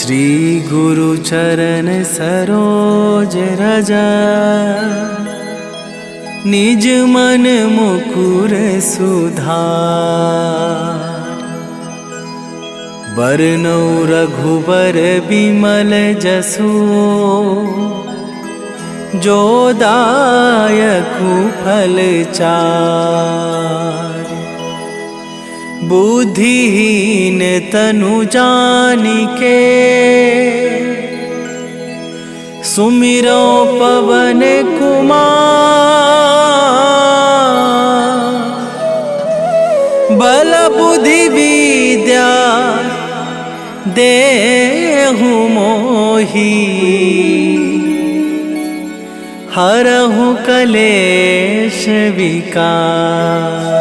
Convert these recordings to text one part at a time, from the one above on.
श्री गुरु चरण सरोज रज, निज मन मुकुर सुधार। बरनौ रघुबर बिमल जसु, जो दायकु फल चार। बुद्धिहीन तनु जानिके, सुमिरो पवन कुमार। बल बुद्धि विद्या देहु मोहि, हरहु कलेश विकार।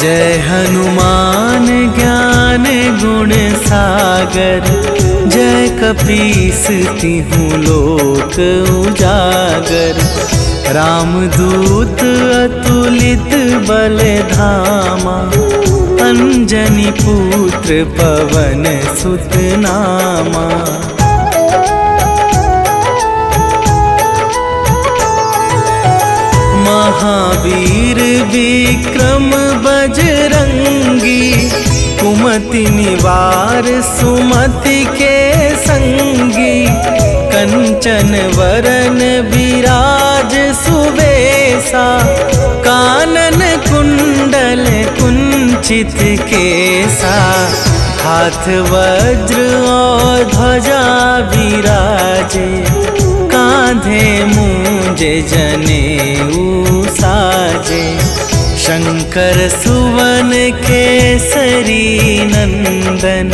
जय हनुमान ज्ञान गुण सागर, जय कपीस तिहुँ लोक उजागर। रामदूत अतुलित बल धामा, अंजनी पुत्र पवन सुत नामा। महावीर विक्रम बजरंगी, कुमति निवार सुमति के संगी। कंचन वरन विराज सुबेसा, कानन कुंडल कुंचित केसा। हाथ वज्र और ध्वजा विराजे, कांधे मूंज जनेऊ साजे। शंकर सुवन केसरी नंदन,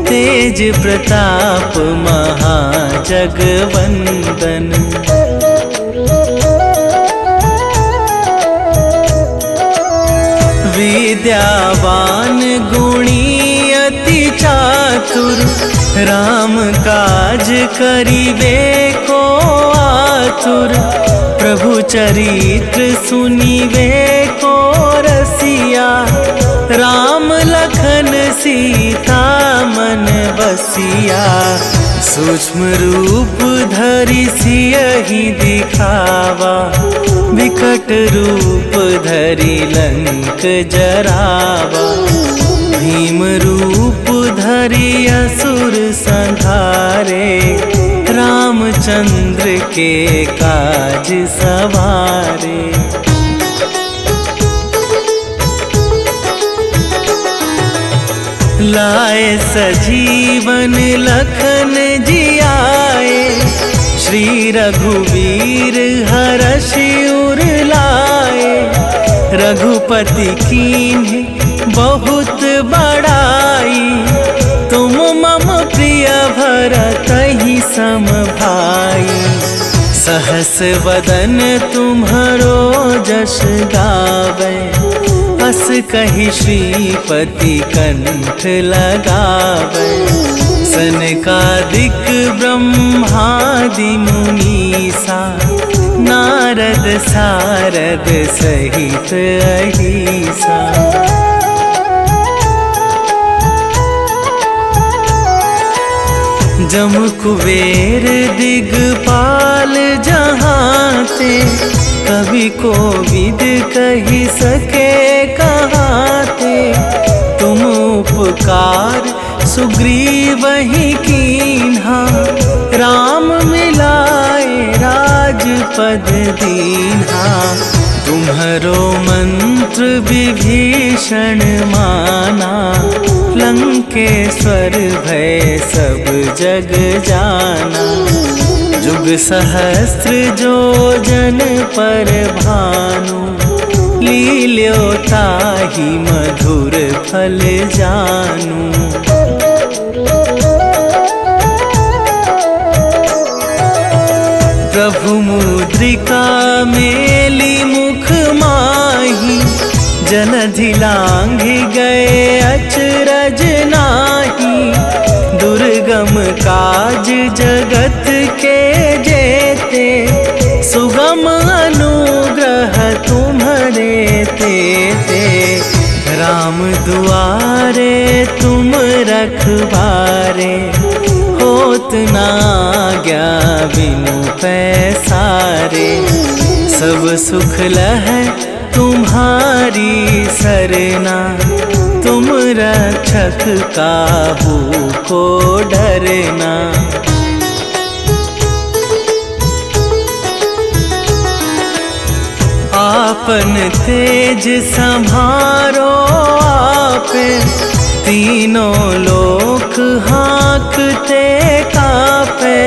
तेज प्रताप महाजगवंदन। विद्यावान गुणी अति चातुर, राम काज करिबे को आतुर। प्रभु चरित्र सुनिबे को रसिया, राम लखन सीता मन बसिया। सूक्ष्म रूप धरि सियहि दिखावा, विकट रूप धरि लंक जरावा। भीम रूप धरि असुर संहारे, रामचंद्र के काज सवारे। लाए सजीवन लखन जियाए, श्री रघुवीर हरषि उर लाए। रघुपति कीन्हि बहुत बड़ाई, तुम मम प्रिय भरतहि सम भाई। सहस वदन तुम्हरो जस गावे, अस कहि श्रीपति कंठ लगावे। सनकादिक ब्रह्मादि मुनीसा, नारद सारद सहित अहिसा। जम कुबेर दिगपाल जहाते, कवि कोविद कहि सके कहाते। तुम उपकार सुग्रीवहि कीन्हा, राम मिलाए राजपद दीन्हा। तुम्हरो मंत्र विभीषण माना, लंकेश्वर भय सब जग जाना। जुग सहस्त्र जो जन पर भानु, लील्यो ताहि मधुर फल जानू। प्रभु मुद्रिका मेली मुख माही, जलधि लांघि गए अचरज दुर्गम काज जगत के जेते, सुगम अनुग्रह तुम्हारे तेते। राम दुआरे तुम रखवारे, होत ना आज्ञा बिनु पैसारे। सब सुख लहै तुम्हारी सरना, तुम रक्षक काहू को डरना। आपन तेज संभारो आपे, तीनों लोक हाँकते कापे।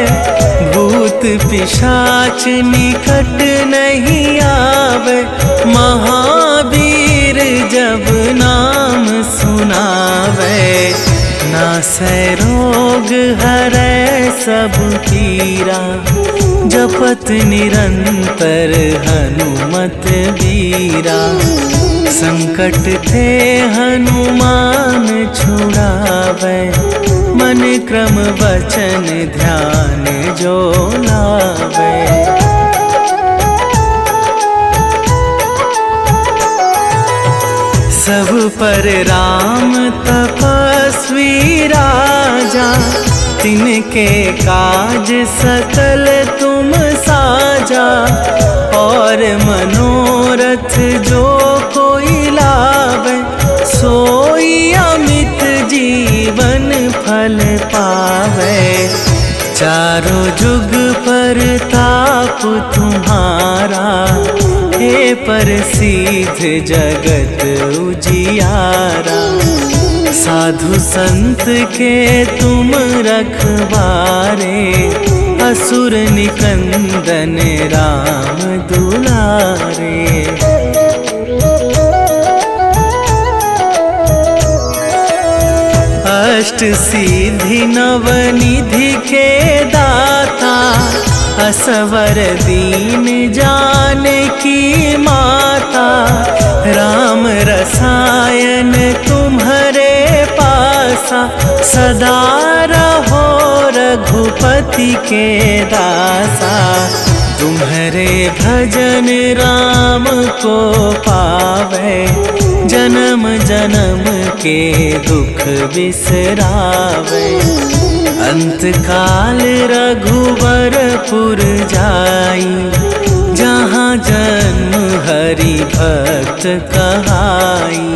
भूत पिशाच निकट नहीं आवे, महावीर जब नाम सुनावे। नासै रोग हरै सब पीरा, जपत निरंतर हनुमत बीरा। संकट ते हनुमान छुड़ावे, मन क्रम वचन ध्यान जो लावे। सब पर राम तपस्वी राजा, तिनके काज सकल तुम साजा। और मनोरथ जो कोई लावे, सोई अमित जीवन फल पावे। चारों जुग पर ताप तुम्हारा, हे प्रसिद्ध जगत उजियारा। साधु संत के तुम रखवारे, असुर निकंदन राम दुलारे। अष्ट सिद्धि नवनिधि के दाता, असवर दीन जानकी माता। राम रसायन तुम्हारे पासा, सदा रहो रघुपति के दासा। तुम्हारे भजन राम को पावे, जन्म जन्म के दुख बिसरावे। अंत काल रघुवरपुर जाई, जहाँ जन्म हरि भक्त कहाई।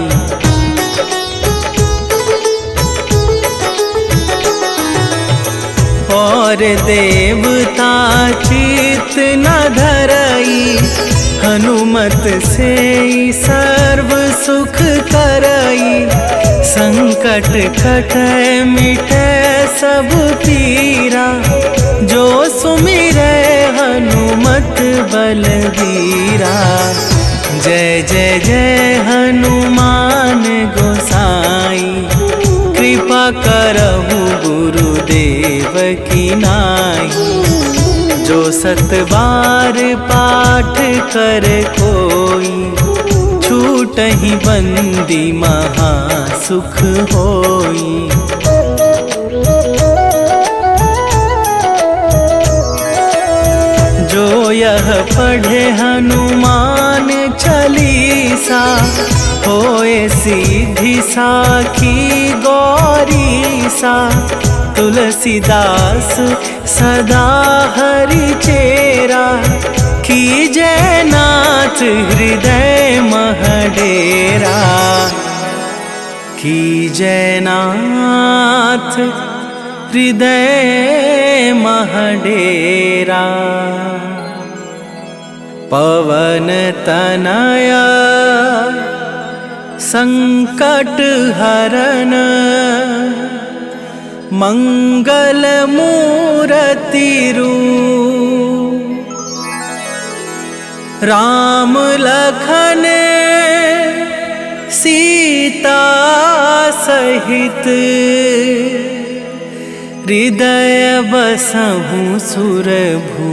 और देवता चित न धरई, हनुमत से सर्व सुख करई। संकट कटै मिटै सब पीरा, जो सुमिरै हनुमत बलबीरा। जय जय जय हनुमान गोसाई, कृपा करहु गुरुदेव की नाई। जो सत बार पाठ कर कोई, छूटहि बंदी महा सुख होई। जो यह पढ़े हनुमान चालीसा, होए सीधी साखी गौरीसा। तुलसीदास सदा हरि चेरा, कीजै नाथ हृदय मह डेरा। कीजै नाथ हृदय मह डेरा। पवन तनया संकट हरन, मंगल मूरति रूप। राम लखन सीता सहित, हृदय बसहु सुरभू।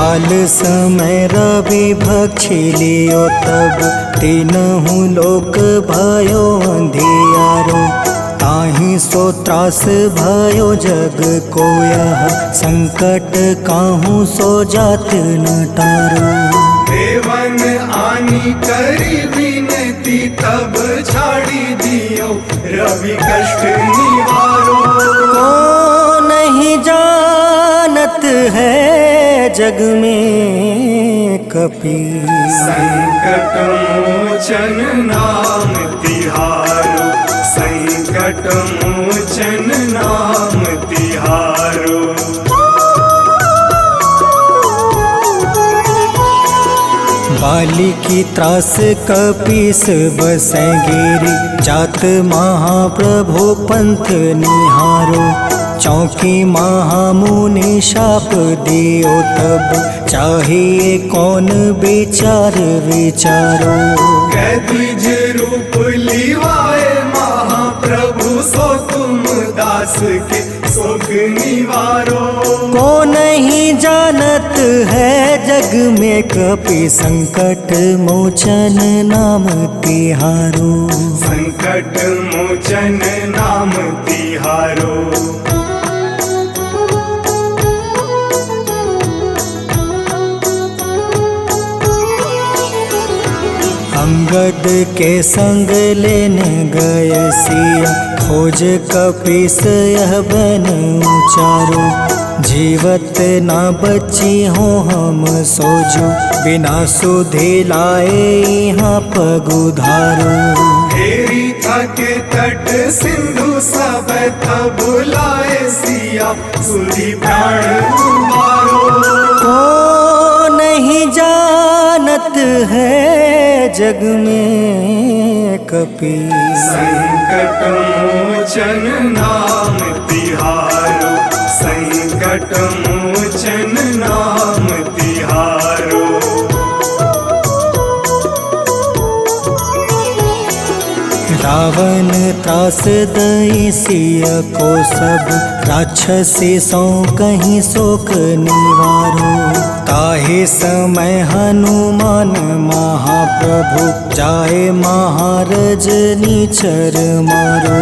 काल समय रवि भक्षी लियो तब तीनहु लोक भयो अंधियारो। ताहि सो त्रास भयो जग को यह संकट काहू सो जात न टारो। देवन आनी करी विनती तब छाड़ी दियो रवि कष्ट निवारो। को नहीं जानत है जग में कपि संकट मोचन नाम तिहारो। संकट मोचन नाम तिहारो। बाली की त्रास कपीस बसै गिरी। जात महाप्रभु पंथ निहारो। चौकी महामुनि शाप दियो तब चाहिए कौन विचार विचारो। कैदिज रूप लिवाए महाप्रभु सो तुम दास के सुख निवारो। को नहीं जानत है जग में कपि संकट मोचन नाम तिहारो। संकट मोचन नाम तिहारो। अंगद के संग लेने गए सिया। खोज कपीस यह बन उचारो। जीवत ना बची हो हम सोजो। बिना सुधि लाए यहाँ पग उधारो। हेरी थके तट सिंधु सब तब लाए सिया। सुधि प्राण तुम्हारो। को नहीं जानत है जग में कपि संकट मोचन नाम तिहारो। संकट मोचन नाम तिहारो। रावण त्रास दई सिया को सब। राक्षसी सो कहीं शोक निवारो। ताहे समय हनुमान महाप्रभु जाए महारज नीचर मारो।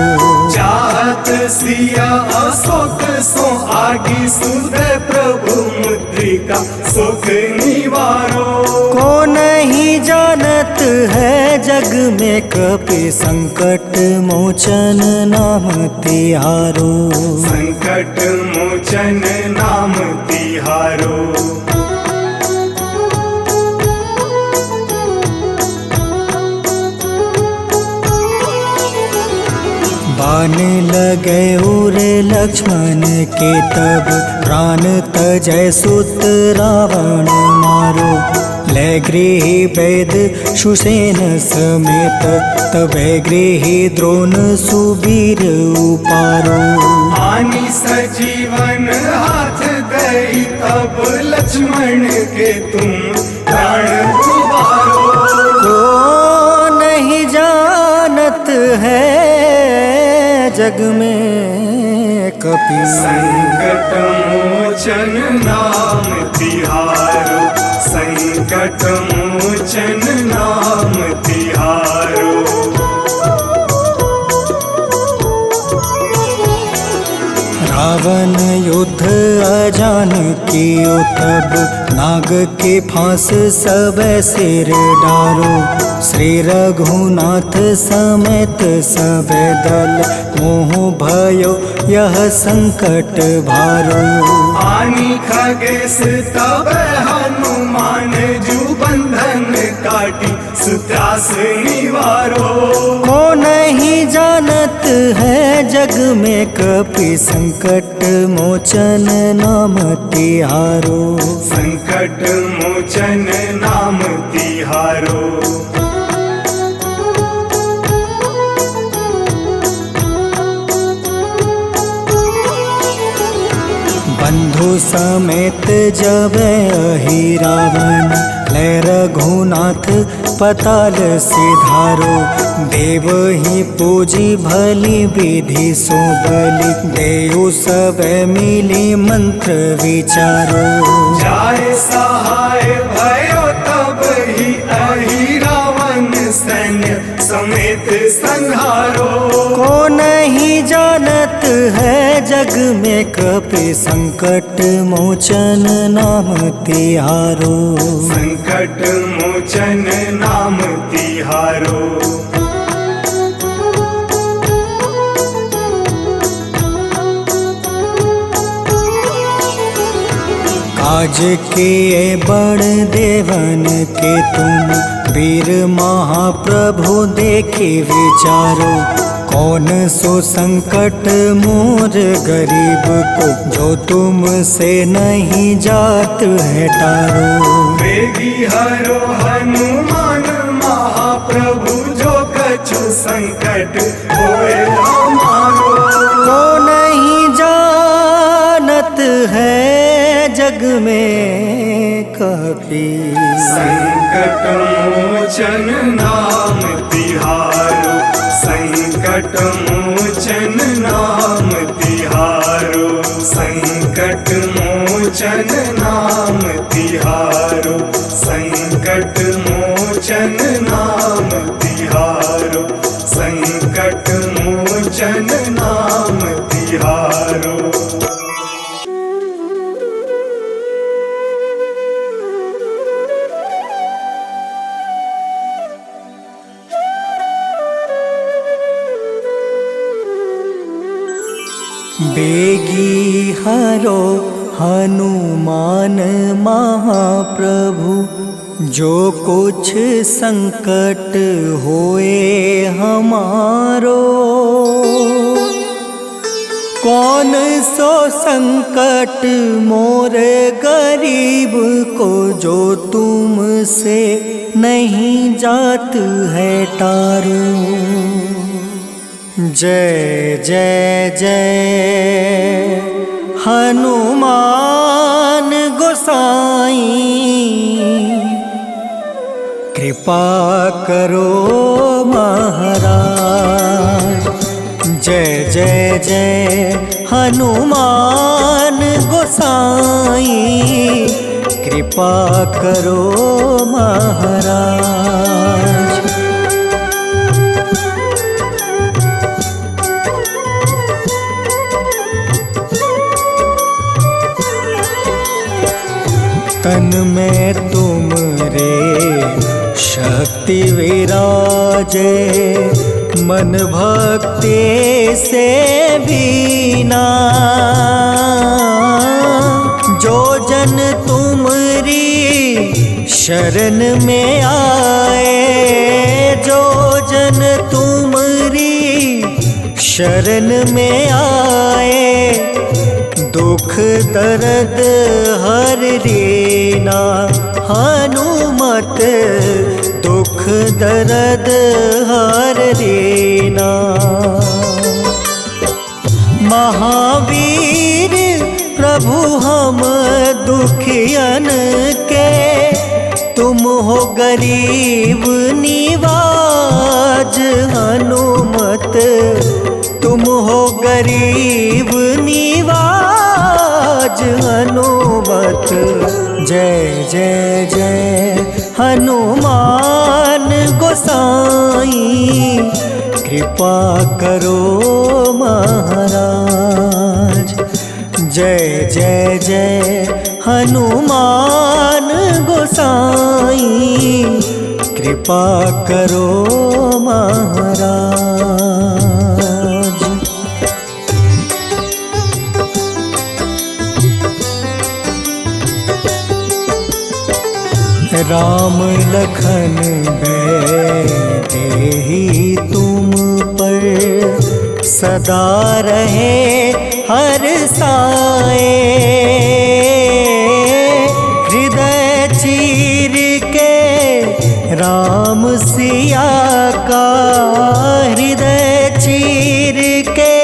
चाहत सिया अशोक सो आगी सुधे प्रभु मुद्रिका सुख निवारो। को नहीं जानत है जग में कपि संकट मोचन नाम तिहारो। संकट मोचन नाम तिहारो। बाण लगे उरे लक्ष्मण के तब प्राण तजय सुत रावण मारो। ले गृही वैद सुसेन समेत तबे गृही द्रोण सुबीर उपारो। आनी सजीवन हाथ दई तब लक्ष्मण के तुम प्राण उबारो। को नहीं जानत है जग में कपि संकट मोचन नाम तिहारो। संकट मोचन नाम तिहारो। रावण युद्ध अजान कियो तब नाग के फांस सब सिर डारो। श्री रघुनाथ समेत सब दल मोह भयो यह संकट भारो। आनी खगेश तब हनुमान जू बंधन काटी सुत्रास निवारो। को नहीं जानत है जग में कपि संकट मोचन नाम तिहारो। संकट मोचन नाम तिहारो। बंधु समेत जब अहि रावण ले रघुनाथ पताल सिधारो। देव ही पूजी भली विधि सो बलि, देव सब मिली मंत्र विचारो। जाय सहाय भयो तब ही अहि रावण सैन्य समेत संहारो। को नहीं जानत है जग में कपि संकट मोचन नाम तिहारो। संकट मोचन नाम तिहारो। काज किए बड़ देवन के तुम, वीर महाप्रभु देखे विचारो। कौन सो संकट मोर गरीब को, जो तुमसे नहीं जात है टारो। वेगी हरो हनुमान महाप्रभु, जो कछु संकट होए हमारो। को नहीं जानत है जग में कपि, संकट मोचन नाम तिहारो। संकट मोचन नाम तिहारो। संकट मोचन नाम तिहारो। संकट मोचन नाम तिहारो। संकट मोचन नाम तिहारो। बेगी हरो हनुमान महाप्रभु, जो कुछ संकट होए हमारो। कौन सो संकट मोर गरीब को, जो तुमसे नहीं जात है टारो। जय जय जय हनुमान गोसाई, कृपा करो महाराज। जय जय जय हनुमान गोसाई, कृपा करो महाराज। तन में तुम रे शक्ति विराजे, मन भक्ति से बीना। जो जन तुमरी शरण में आए, जो जन तुमरी शरण में आए, दुख दर्द हर लेना। हनुमत दुख दर्द हर लेना। महावीर प्रभु हम दुखियन के, तुम हो गरीब निवाज। हनुमत तुम हो गरीब निवाज। हनुमत जय जय जय हनुमान गोसाई, कृपा करो महाराज। जय जय जय हनुमान गोसाई, कृपा करो महाराज। राम लखन देहि तुम पर, सदा रहे हर साए। हृदय चीर के राम सिया का, हृदय चीर के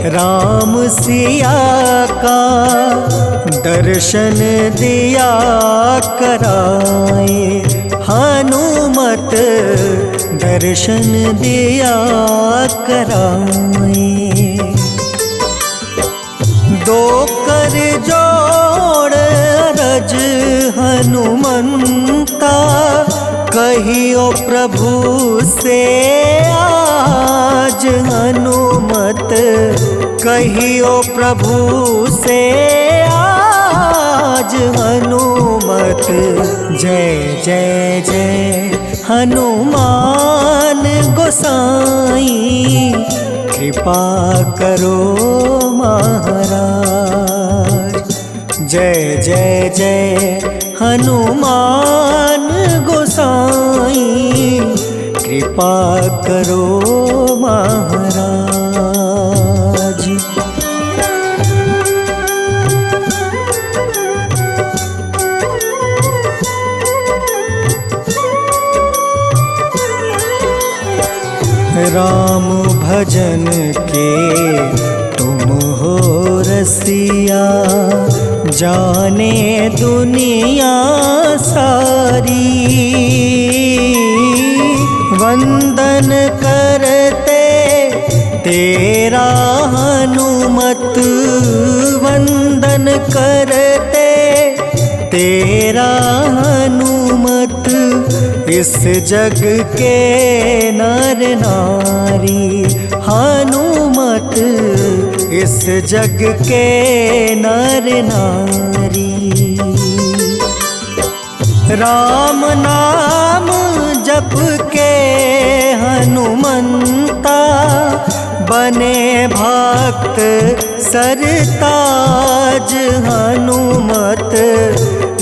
राम सिया का, दर्शन दिया कराए। हनुमत दर्शन दिया कराए। दो कर जोड़ रज हनुमंता, कहियो प्रभु से आज हनुमत, कहियो प्रभु से आज हनुमत। जय जय जय हनुमान गोसाई, कृपा करो महाराज। जय जय जय हनुमान गोसाई, कृपा करो महाराज। राम भजन के तुम हो रसिया, जाने दुनिया सारी। वंदन करते तेरा हनुमत, वंदन करते तेरा हनुमत। इस जग के नर नारी हनुमत, इस जग के नर नारी। राम नाम जप के हनुमंता, बने भक्त सरताज हनुमत,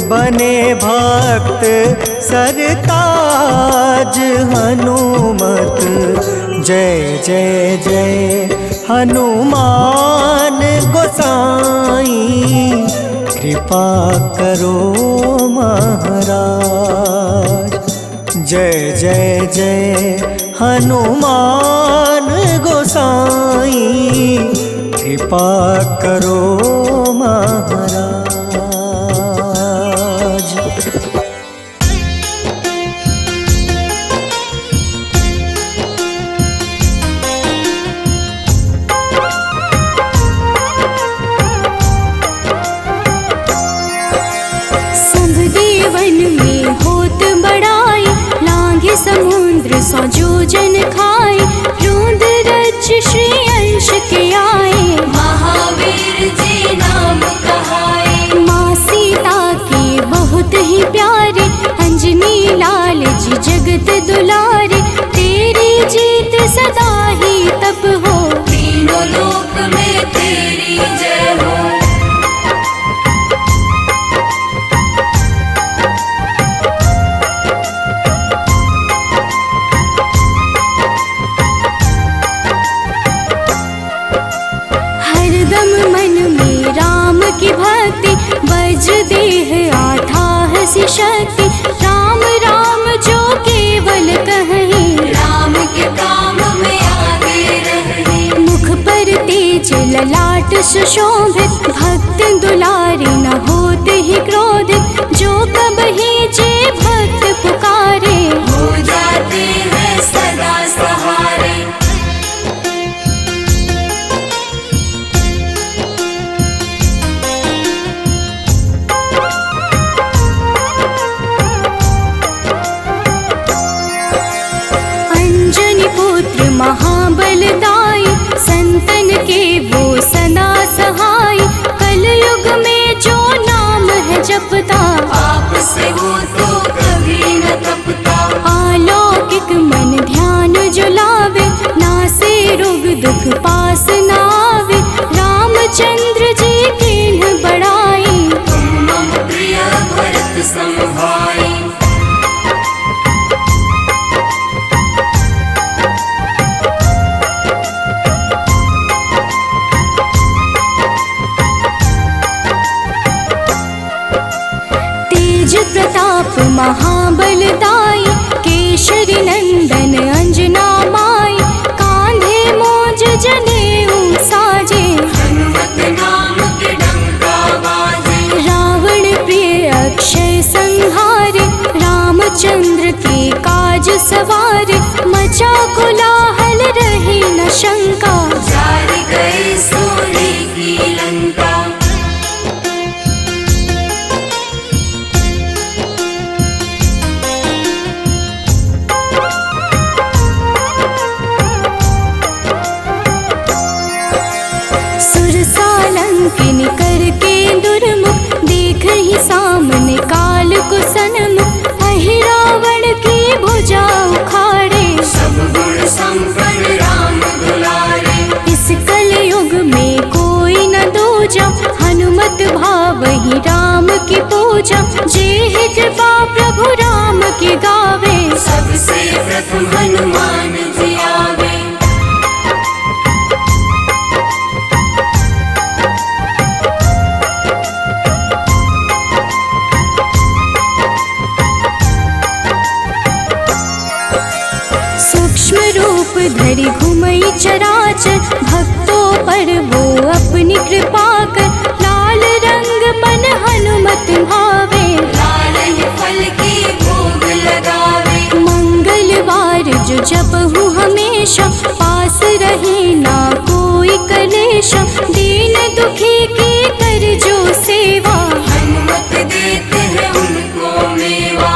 बने भक्त सरताज हनुमत। जय जय जय हनुमान गोसाई, कृपा करो महाराज। जय जय जय हनुमान गोसाई, कृपा करो महाराज। समुद्र सौ जोजन खाए, रोंद रज श्री अंश के आए। महावीर जी नाम कहाए, माँ सीता के बहुत ही प्यारे, अंजनी लाल जी जगत दुलारे। तेरी जीत सदा ही तब हो, तीनों लोक में तेरी जय हो। की भक्ति वज्र देह आठाह सी शक्ति, राम राम जो केवल कहें, राम के काम में आगे रहें। मुख पर तेज ललाट सुशोभित, भक्त दुलारे न होते ही क्रोधित। जो कबहि जे भक्त पुकारे, हो जाते हैं सदा सहारे। महाबलदाई, संतन के वो सदा सहाय। कलयुग में जो नाम है जपता, पाप से वो तो कभी न तपता। अलौकिक मन ध्यान जो लावे, नासे रोग दुख पास न आवे। रामचंद्र जी किन्ह बड़ाई, तुम मम प्रिय भरत सम भाई। प्रताप महाबलदाई, केशरी नंदन अंजना माई। कांधे मोज जने कोलाहल रहे न शंका, जार गए सोने की लंका। सुरसालंकिनी करके दुर्मुख, देख ही सामने काल को सन्मुख। अहिरावण की भुजा उखाड़े, सब गुण संपन्न राम दुलारे। इस कलयुग में कोई न दूजा, हनुमत भावहि राम की पूजा। जेहि कृपा प्रभु राम की गावे, सबसे प्रथम हनुमान जी आवे। सूक्ष्म रूप धरि घुमई चराचर, भक्तों पर वो अपनी कृपा कर। लाल रंग मन हनुमत भावे, लाल ही फल की भोग लगावे। मंगलवार जो जपहु हमेशा, पास रहे ना कोई कलेशा। दीन दुखी की कर जो सेवा, हनुमत देते हैं उनको मेवा।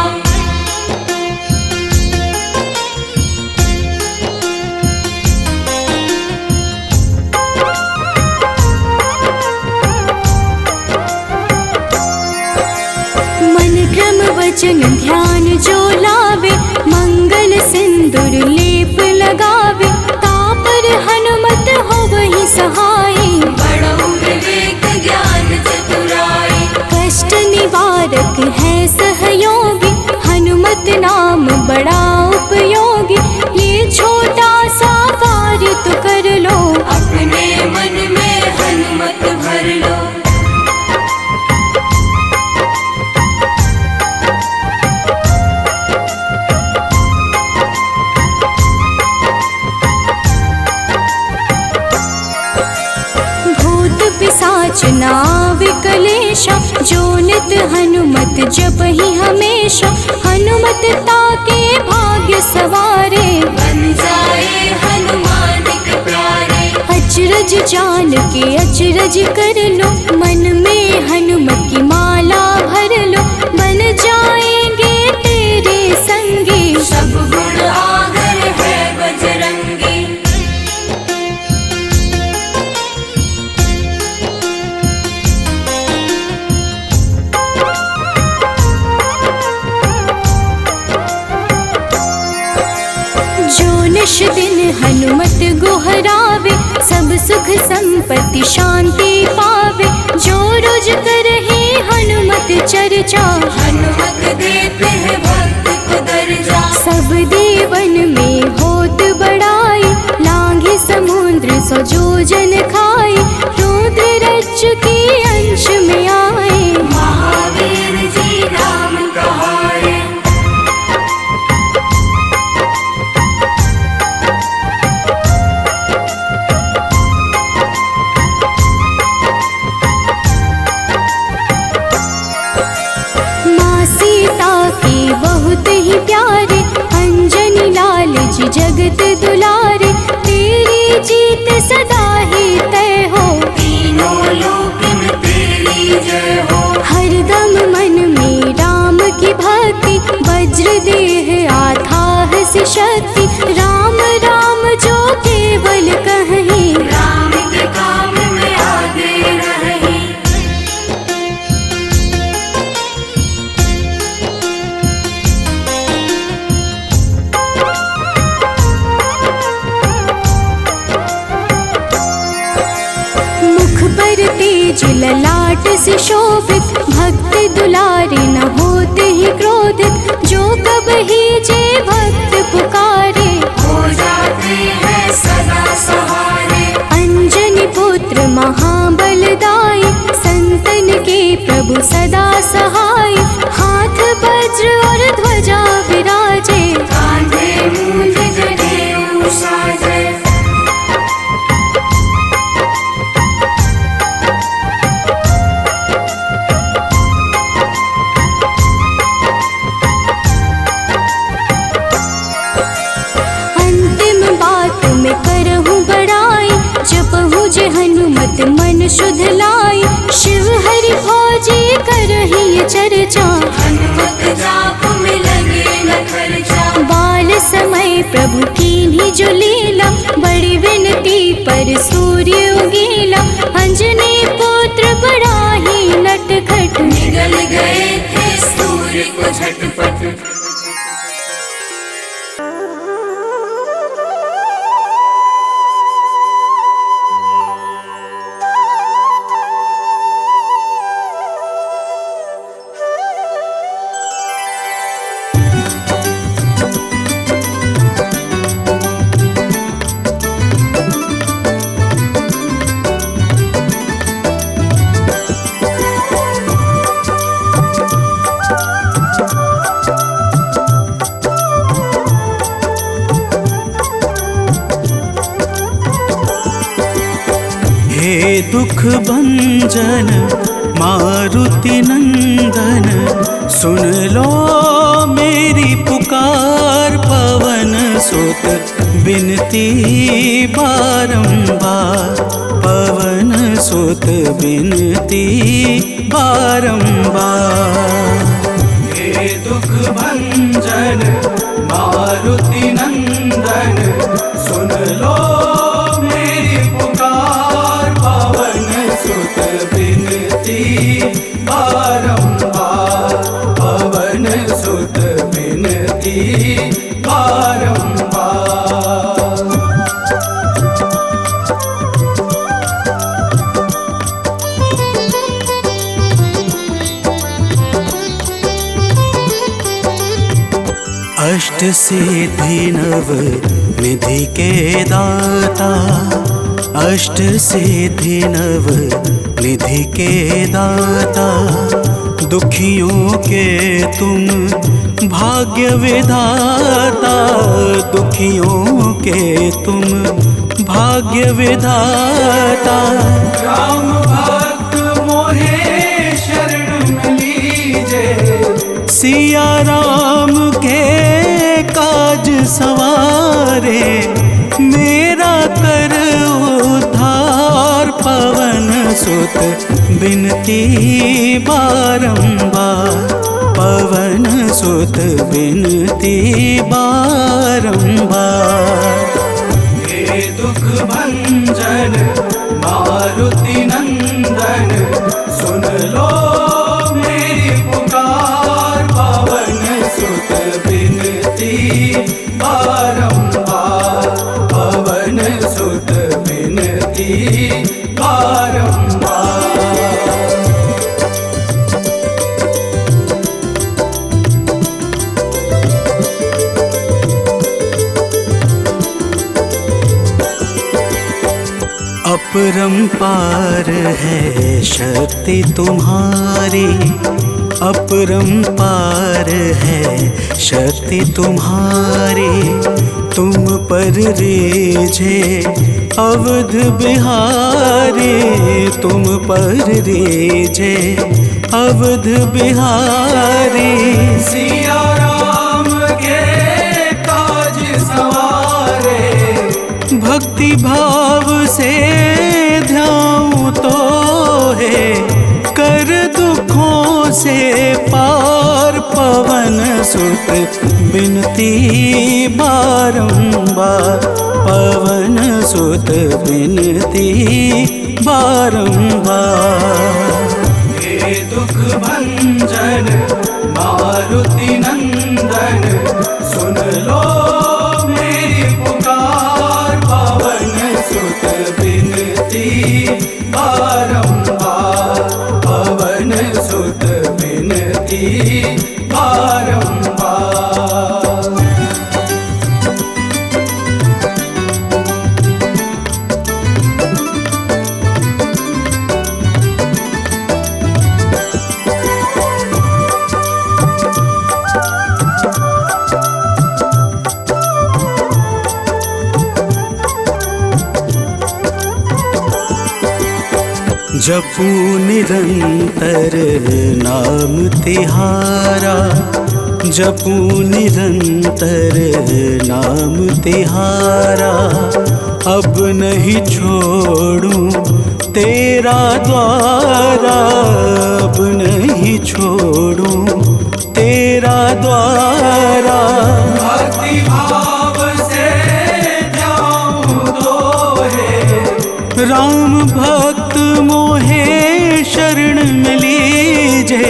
वचन ध्यान जो लावे, मंगल सिंदूर लेप लगावे। तापर हनुमत हो वही सहाय, बड़ो विवेक ज्ञान चतुराई। कष्ट निवारक है सहयोगी, हनुमत नाम बड़ा उपयोगी। ये छोटा सा कार्य तो कर लो, अपने मन में हनुमत भर लो। पिशाच नाव कलेशा, जो नित हनुमत जपहि हमेशा। हनुमत ताके भाग्य सवारे, बन जाए हनुमान के प्यारे। अचरज जान के अचरज कर लो, मन में हनुमत की माला भर लो। बन जाएंगे तेरे संगी, सब गुण आगर है बजरंगी। निश दिन हनुमत गोहरावे, सब सुख संपत्ति शांति पावे। जो रोज करहे हनुमत चर्चा, हनुमत देते हैं भक्त को दर्जा। सब देवन में होत बड़ाई, लांघे समुद्र सौ जोजन खाए। रुद्र रज्जु के अंश में आए, महावीर जी राम कहाए। बहुत ही प्यारे, अंजनी लाल जी जगत दुलारे। तेरी जीत सदा ही तय हो, तीनों लोक में तेरी जय हो। हरदम मन में राम की भक्ति, वज्र देह आथाह से शक्ति। राम राम जो केवल कहीं, राम के काम में आगे रहे। तेज ललाट से शोभित, भक्त दुलारे न होते ही क्रोधित। जो कब ही जे भक्त पुकारे, हो जाते हैं सदा सहारे। अंजनी पुत्र महाबलदाई, संतन के प्रभु सदा सहाय। हाथ वज्र और ध्वजा विराजे, कांधे मूंज जनेऊ साजे। अंतिम मन शुद्ध लाई, शिव हरि भोजी करही चर्चा, हनुमत जाप में लगे न खर्चा। बाल समय प्रभु कीन्ही जो लीला, बड़ी विनती पर सूर्य उगीला, अंजनी पुत्र बड़ा ही नटखट, निगल गए थे सूर्य को झटपट। हे दुख भंजन मारुति नंदन, सुन लो मेरी पुकार, पवन सुत बिनती बारंबार, पवन सुत बिनती बारंबार। हे दुख भंजन मारुति नंदन, सुन लो मेरी पुकार, पवन सुत बिनती बारंबार, पवन सुत बिनती बारंबार। अष्ट सिद्धि नव निधि के दाता, अष्ट सिद्धि नव निधि के दाता, दुखियों के तुम भाग्य विधाता, दुखियों के तुम भाग्य विधाता। राम भक्त मोहे शरण लीजे, सिया राम के काज सवारे, मेरा कर उद्धार, पवन सुत बिनती बारंबार, पवन सुत बिनती बारंबार। हे दुख भंजन मारुति नंदन, सुन लो मेरी पुकार, पवन सुत बिनती बारंबार, पवन सुत बिनती बारंबार। अपरंपार है शक्ति तुम्हारी, अपरंपार है शक्ति तुम्हारी, तुम पर रीझे अवध बिहारी, तुम पर रीझे अवध बिहारी। सिया राम के काज सवारे, भक्ति भाव से ध्याऊं तो है, कर दुखों से पार, पवन सुत बिनती बारंबार, पवन सुत बिनती बारंबार। हे दुख भंजन मारुति नंदन, सुन लो मेरी पुकार, पवन सुत बिनती बारंबार, पवन सुत बिनती बारंबार। जपू निरंतर नाम तिहारा, जपू निरंतर नाम तिहारा, अब नहीं छोड़ूं तेरा द्वारा अब नहीं छोड़ूं, तेरा द्वारा भक्ति भाव से जाऊं दोहे। राम भक्त मोहे शरण में लीजे,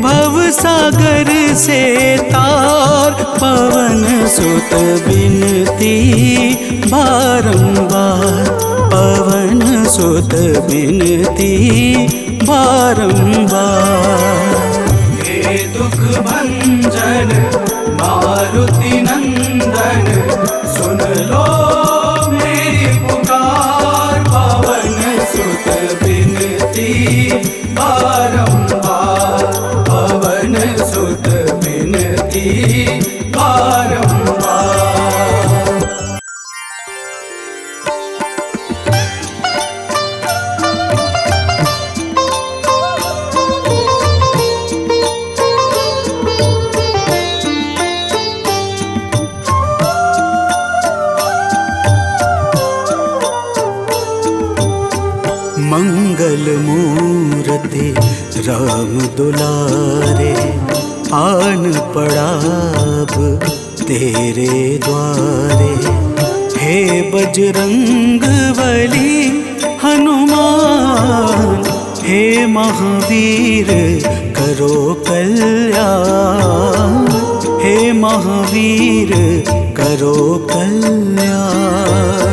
भव सागर से तार पवन सुत बिनती बारंबार, पवन सुत बिनती बारंबार। हे दुख भंजन मारुति नंदन, सुन लो मेरी पुकार, पवन सुत बिनती बारंबार, पवन सुत बिनती बारंबार। मंगल मूर्ति राम दुलारे, आन पड़ा अब तेरे द्वारे। हे बजरंग बली हनुमान, हे महावीर करो कल्याण, हे महावीर करो कल्याण।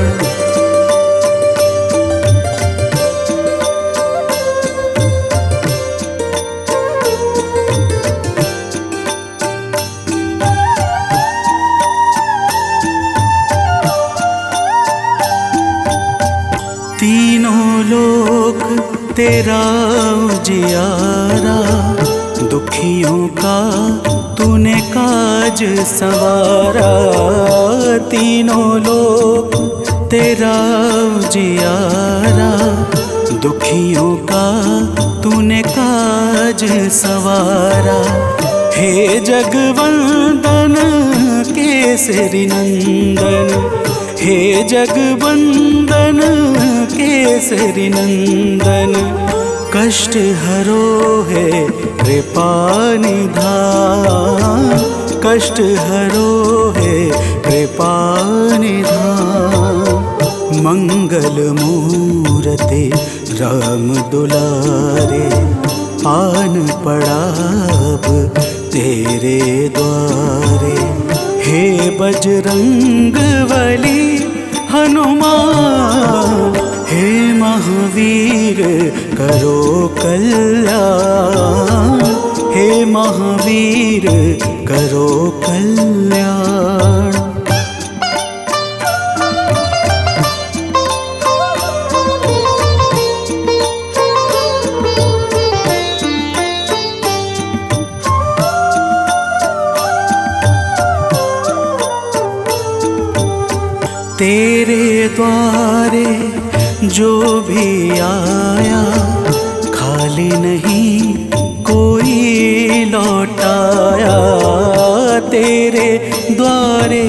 तीनों लोक तेरा उजियारा, दुखियों का तूने काज सवारा। तीनों लोक तेरा उजियारा, दुखियों का तूने काज सवारा। हे जगवंदन केसरी नंदन, हे जगवंदन केसरी नंदन, कष्ट हरो है कृपा निधान, कष्ट हरो है कृपा निधान। मंगल मूर्ति राम दुलारे, आन पड़ा अब तेरे द्वारे। हे बजरंग बली हनुमान, हे महावीर करो कल्याण, हे महावीर करो कल्याण। तेरे द्वारे जो भी आया, खाली नहीं कोई लौटाया। तेरे द्वारे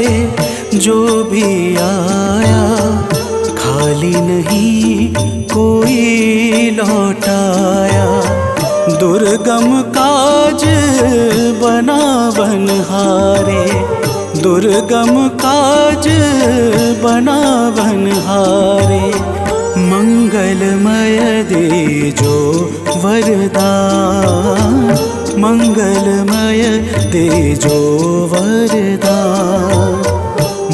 जो भी आया, खाली नहीं कोई लौटाया। दुर्गम काज बना बनहारे, दुर्गम काज बना बनहारे। मंगलमय दे जो वरदान, मंगलमय दे जो वरदान।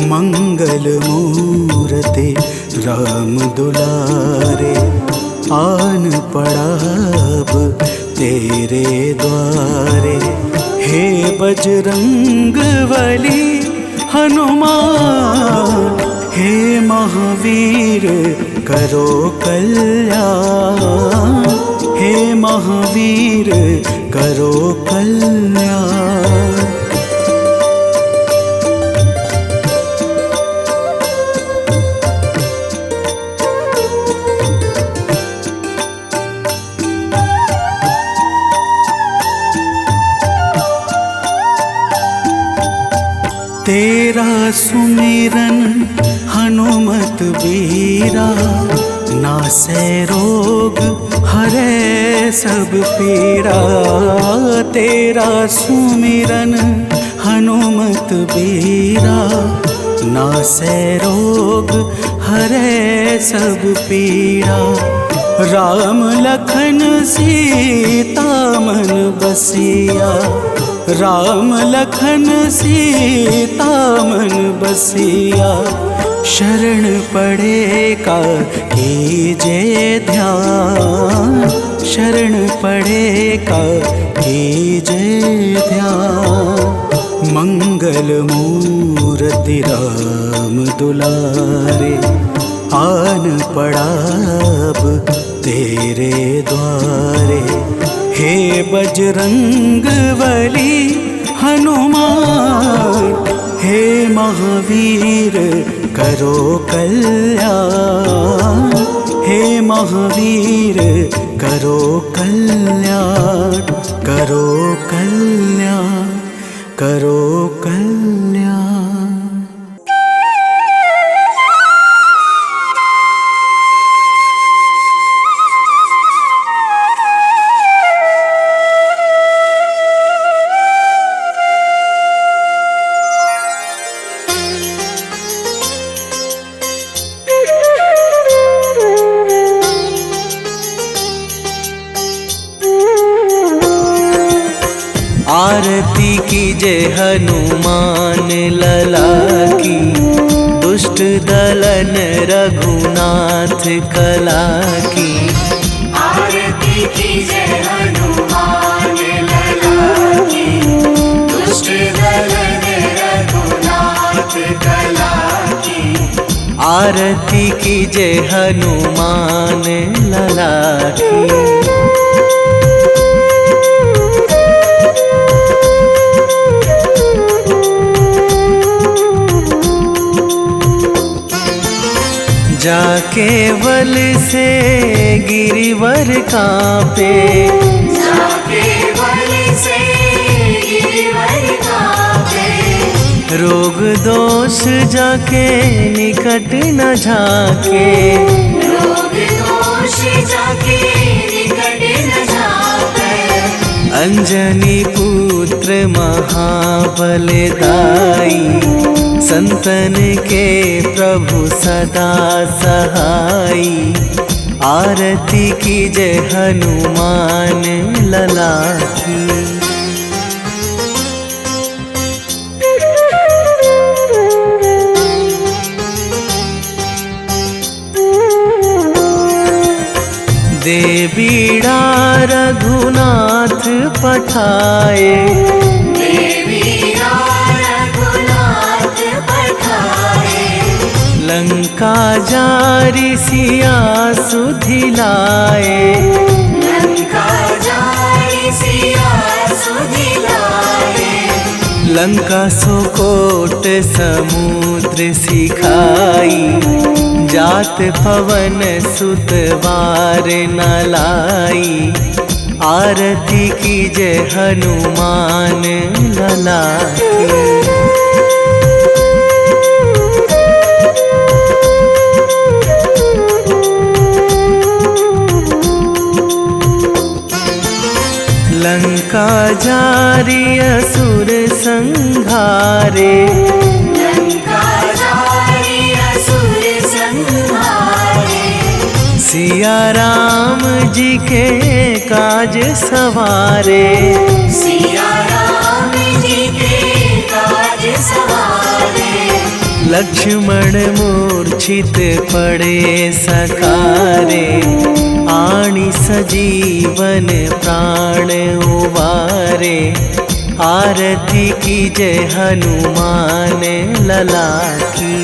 मंगल मूर्ति राम दुलारे, आन पड़ा अब तेरे द्वारे। हे बजरंग बली हनुमान, हे महावीर करो कल्याण, हे महावीर करो कल्याण। तेरा सुमिरन हनुमत बीरा, नासै रोग हरै सब पीड़ा, तेरा सुमिरन हनुमत बीरा। नासै रोग हरै सब पीड़ा, राम लखन सीता मन बसिया। राम लखन सीता मन बसिया, शरण पड़े का कीजे ध्यान। शरण पड़े का कीजे ध्यान। मंगल मूर्ति राम दुलारे, आन पड़ा अब तेरे द्वारे। हे बजरंग बली हनुमान, हे महावीर करो कल्याण। हे महावीर करो कल्याण, करो कल्याण, करो कल्याण। आरती कीजे हनुमान लला की, दुष्ट दलन रघुनाथ कला की। आरती कीजे हनुमान लला की, दुष्ट दलन रघुनाथ कला की। आरती कीजे हनुमान लला की। जाके बल से गिरिवर कांपे, जाके बल से गिरिवर कांपे। रोग दोष जाके निकट न झाके, रोग दोष जाके निकट न झाके। अंजनी पुत्र महाबल दाई, संतन के प्रभु सदा सहाई। आरती कीजे हनुमान लला की। दे बीड़ा रघुनाथ पठाए, लंका जारी सिया सुधिलाए। लंका जारी सिया सुधिलाए। लंका सोकोट समुद्र सिखाई, जात पवन सुत वार न लाई। आरती कीजे हनुमान लला की। लंका जारी असुर संहारे, लंका जारी असुर संहारे। सिया राम जी के काज सवारे, सिया राम जी के काज सवारे। लक्ष्मण मूर्छित पड़े सकारे, आणी सजीवन प्राण उवारे। आरती कीजे हनुमान लला की।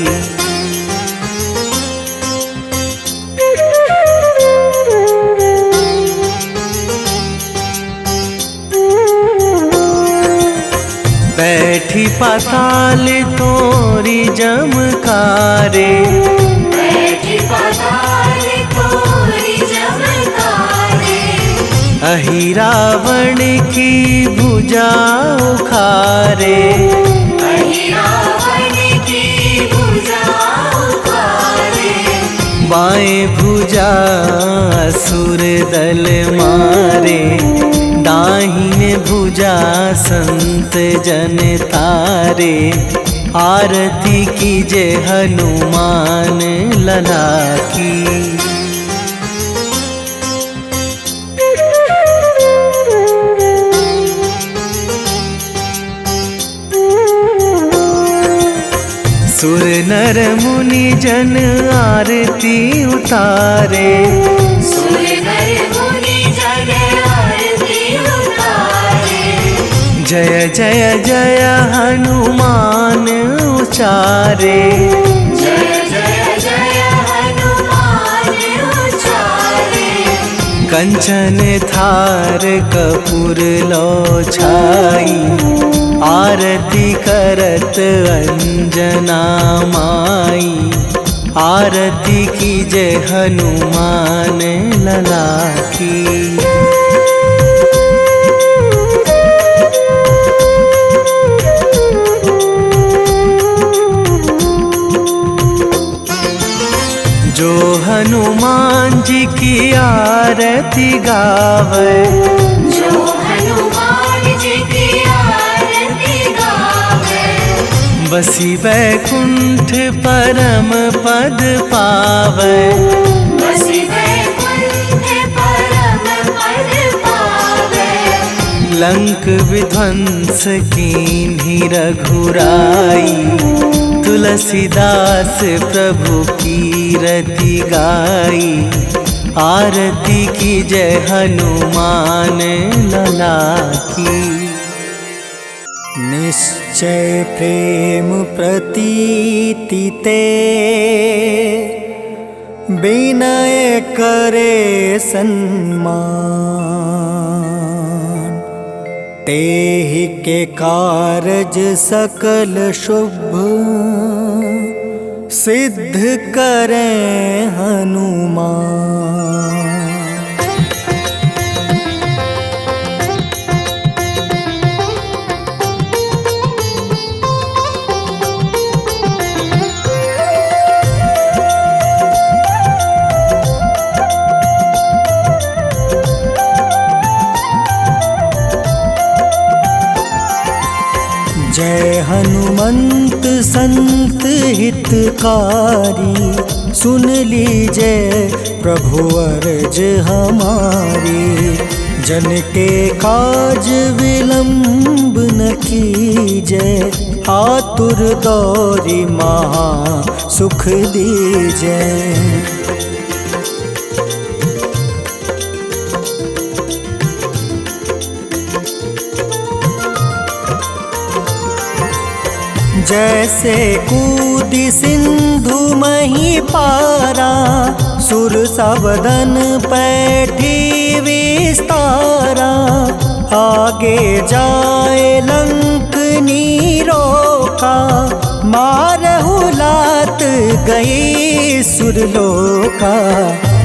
बैठी पाताल तोरी जमकारे, बैठी पाताल तोरी जमकारे। अहि रावण की भुजा उखारे, अहि रावण की भुजा उखारे। बाएं भुजा असुर दल मारे, दाहिने भुजा संत जन तारे। आरती कीजे हनुमान लला की। सुर नर मुनि जन आरती उतारे, सुर नर मुनि जन आरती उतारे। जय जय जय हनुमान उचारे, जय जय जय हनुमान उचारे। कंचन थार कपूर लो छाई, आरती करत अंजना माई। आरती कीजे हनुमान लला की। जो हनुमान जी की आरती गावे, जो हनुमान जी की आरती गावे। बसी वैकुंठ परम पद पावे, बसी वैकुंठ परम पद पावे। लंक विध्वंस कीन्ही रघुराई, तुलसीदास प्रभु कीरति गाई। आरती कीजे हनुमान लला की। निश्चय प्रेम प्रतीति ते, विनय करे सन्मान। तेहि के कारज सकल शुभ, सिद्ध करें हनुमान। जय हनुमंत संत हितकारी, सुन लीजिए प्रभु अर्ज हमारी। जन के काज विलंब न कीजिए, आतुर दौरी महा सुख दीजिए। जैसे कूदी सिंधु मही पारा, सुर सबदन पैठी विस्तारा। आगे जाए लंक नीरोका, मारहु लात गई सुरलोका।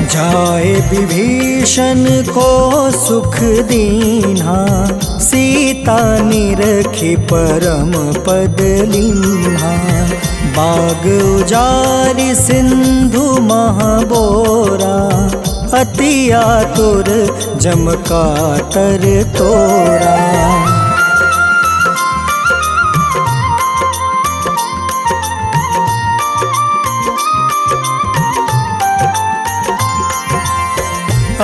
जाए विभीषण को सुख दीन्हा, सीता निरखी परम पद लीन्हा। बाग उजारि सिंधु महाबोरा, अति आतुर जम कातर तोरा।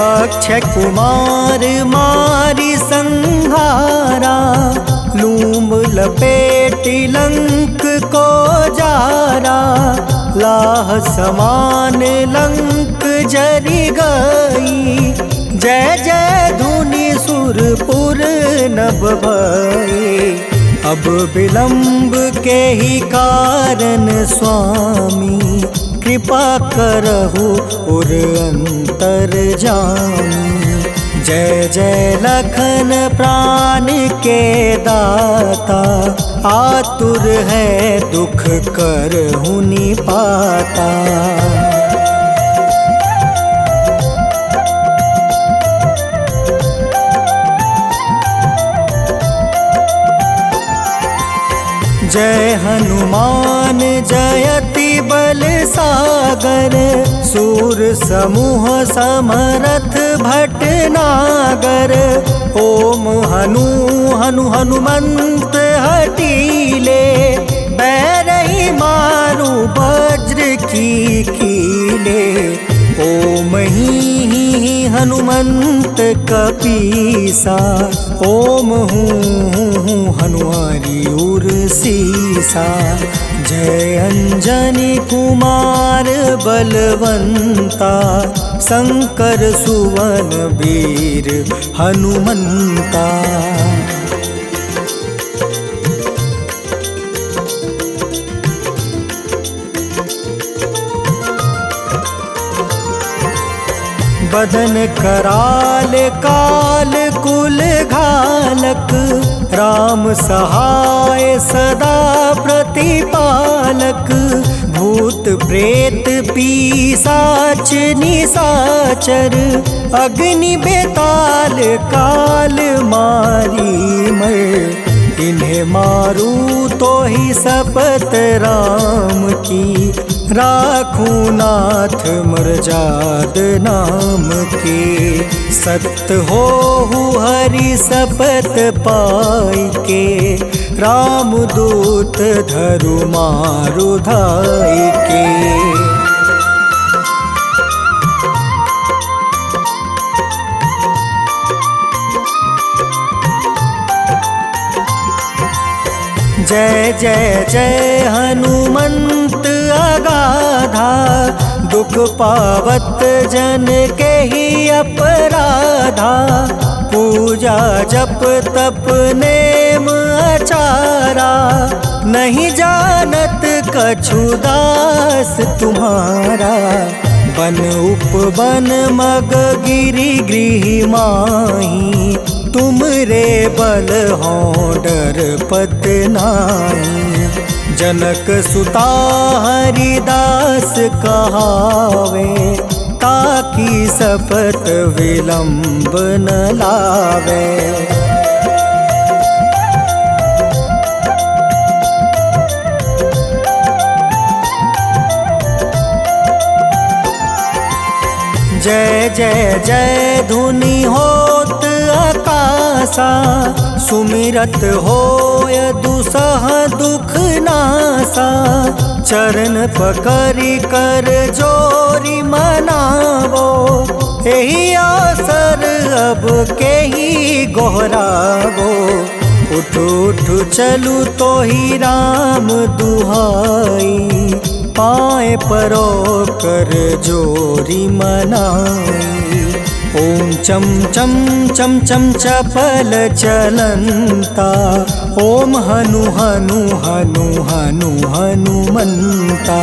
अक्षय कुमार मारी संहारा, लूम लपेटी लंक को जारा। लाह समान लंक जरी गई, जय जय धुनि सुरपुर नभ भई। अब विलंब के ही कारण स्वामी, कृपा करहु उर अंतर जामी। जय जय लखन प्राण के दाता, आतुर है दुख करहु निपाता। जय हनुमान जयति बल सागर, सागर सूर समूह समरथ भटनागर। ओम हनु हनु हनुमंत हटीले बैरही मारू वज्र की कीले। ओम ही हनुमंत कपीसा ओम हूँ हनुमारी उर सीसा। जय अंजनी कुमार बलवंता शंकर सुवन वीर हनुमंता। बदन कराल काल कुल घालक राम सहाय सदा प्रतिपालक। भूत प्रेत पिशाच निशाचर अग्नि बेताल काल मारी मर। इन्हें मारू तो ही शपथ राम की राखूं नाथ मर्जाद नाम के। सत्य हो हरि शपथ पाई के राम दूत धरु मारु धाई के। जय जय जय हनुमंत अगाधा दुख पावत जन के ही अपराधा। पूजा जप तप नेम आचारा नहीं जानत कछु दास तुम्हारा। बन उपवन मग गिरि गृह माही तुम रे बल हो डर पत नाई। जनक सुता हरिदास कहावे ताकि शपथ विलंब न लावे। जय जय जय धुनि होत आकाशा सुमिरत होय दुसह दुख नासा। चरण पकड़ि कर जोरी मनावो यही अवसर अब के ही गोहरावो। उठ उठ चलू तो ही राम दुहाई पाए परो कर जोरी मनाई। ओम चम चम चम चम चपल चलंता ओम हनु हनु हनु हनु हनुमंता।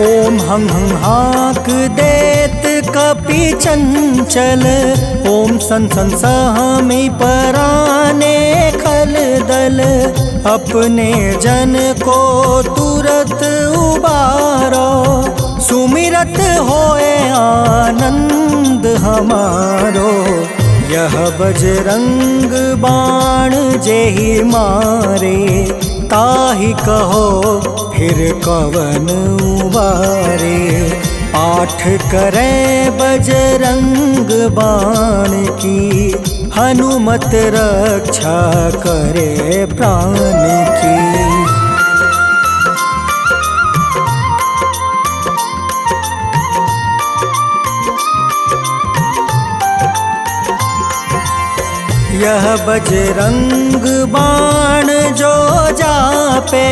ओम हं हं हाक देत कपि चंचल। ओम सन सन सहमी पराने खल दल। अपने जन को तुरत उबारो सुमिरत होए आनंद हमारो। यह बजरंग बाण जेहि मारे ताहि कहो फिर कवन उबारे। पाठ करें बजरंग बाण की हनुमत रक्षा करे प्राण की। यह बजरंग बाण जो जापे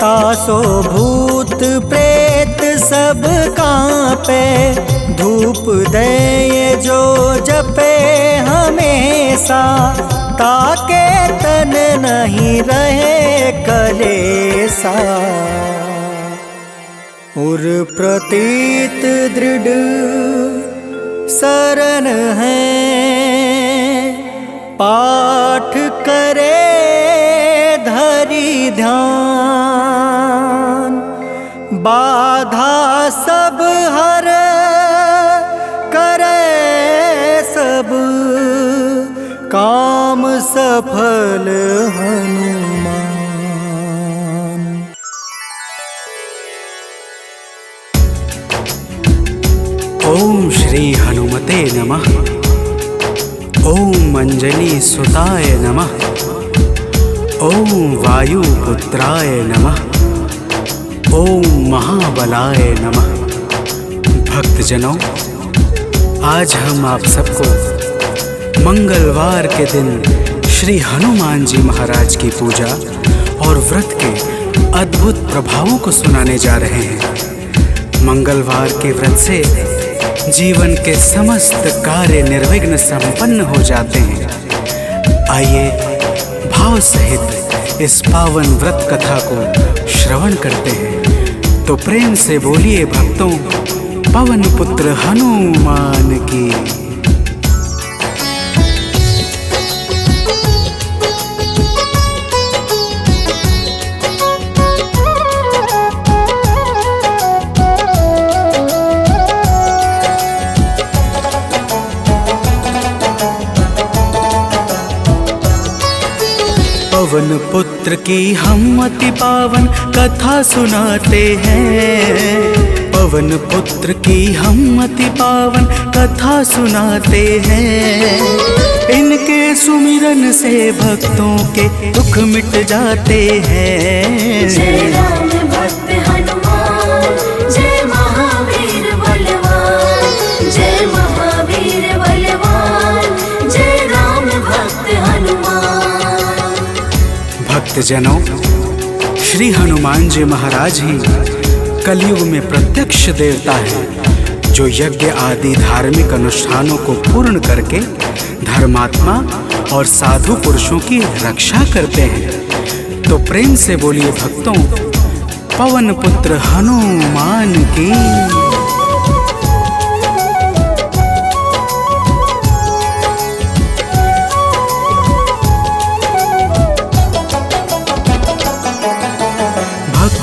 तासो भूत प्रेत सब कांपे। धूप दे जो जपे हमेशा ताके तन नहीं रहे कलेसा। उर प्रतीत दृढ़ शरण है पाठ करे धरि ध्यान। बाधा सब हर करे सब काम सफल हनुमान। ओम श्री हनुमते नमः। ओम अंजनी सुताय नमः। ओम वायुपुत्राय नमः। ओम महाबलाय नमः। भक्तजनों, आज हम आप सबको मंगलवार के दिन श्री हनुमान जी महाराज की पूजा और व्रत के अद्भुत प्रभावों को सुनाने जा रहे हैं। मंगलवार के व्रत से जीवन के समस्त कार्य निर्विघ्न संपन्न हो जाते हैं। आइए भाव सहित इस पावन व्रत कथा को श्रवण करते हैं। तो प्रेम से बोलिए भक्तों, पवन पुत्र हनुमान की। पवन पुत्र की हम अति पावन कथा सुनाते हैं। पवन पुत्र की हम अति पावन कथा सुनाते हैं। इनके सुमिरन से भक्तों के दुख मिट जाते हैं। जय राम भक्त हनुमान, जय महावीर बलवान, जय महावीर बलवान, जय राम भक्त हनुमान। भक्तजनों, श्री हनुमान जी महाराज ही कलयुग में प्रत्यक्ष देवता है, जो यज्ञ आदि धार्मिक अनुष्ठानों को पूर्ण करके धर्मात्मा और साधु पुरुषों की रक्षा करते हैं। तो प्रेम से बोलिए भक्तों, पवन पुत्र हनुमान की।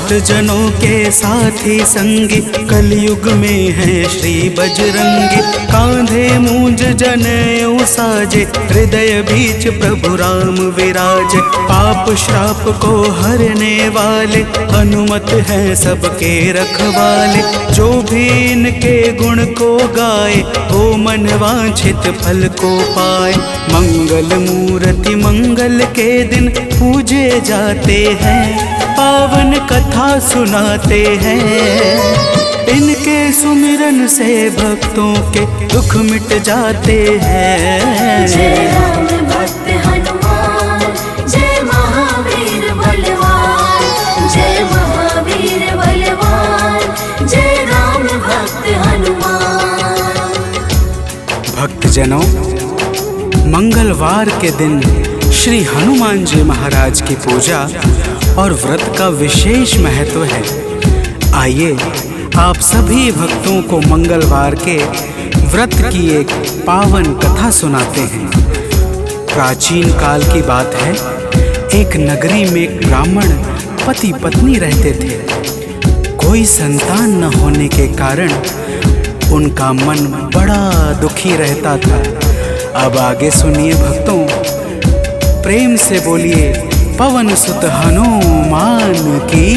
भक्तजनों के साथी संगी कलयुग में है श्री बजरंगी। कांधे मूंज जनेऊ साजे, हृदय बीच प्रभु राम विराजे। पाप श्राप को हरने वाले हनुमत हैं सबके रखवाले। जो भी इनके गुण को गाए, वो मन वांछित फल को पाए। मंगल मूर्ति मंगल के दिन पूजे जाते हैं। पावन कथा सुनाते हैं। इनके सुमिरन से भक्तों के दुख मिट जाते हैं। जय राम भक्त हनुमान, जय महावीर बलवान, जय महावीर बलवान, जय राम भक्त हनुमान। भक्तजनों, मंगलवार के दिन श्री हनुमान जी महाराज की पूजा और व्रत का विशेष महत्व है। आइए आप सभी भक्तों को मंगलवार के व्रत की एक पावन कथा सुनाते हैं। प्राचीन काल की बात है। एक नगरी में एक ब्राह्मण पति पत्नी रहते थे। कोई संतान न होने के कारण उनका मन बड़ा दुखी रहता था। अब आगे सुनिए भक्तों, प्रेम से बोलिए पवन सुत हनुमान की।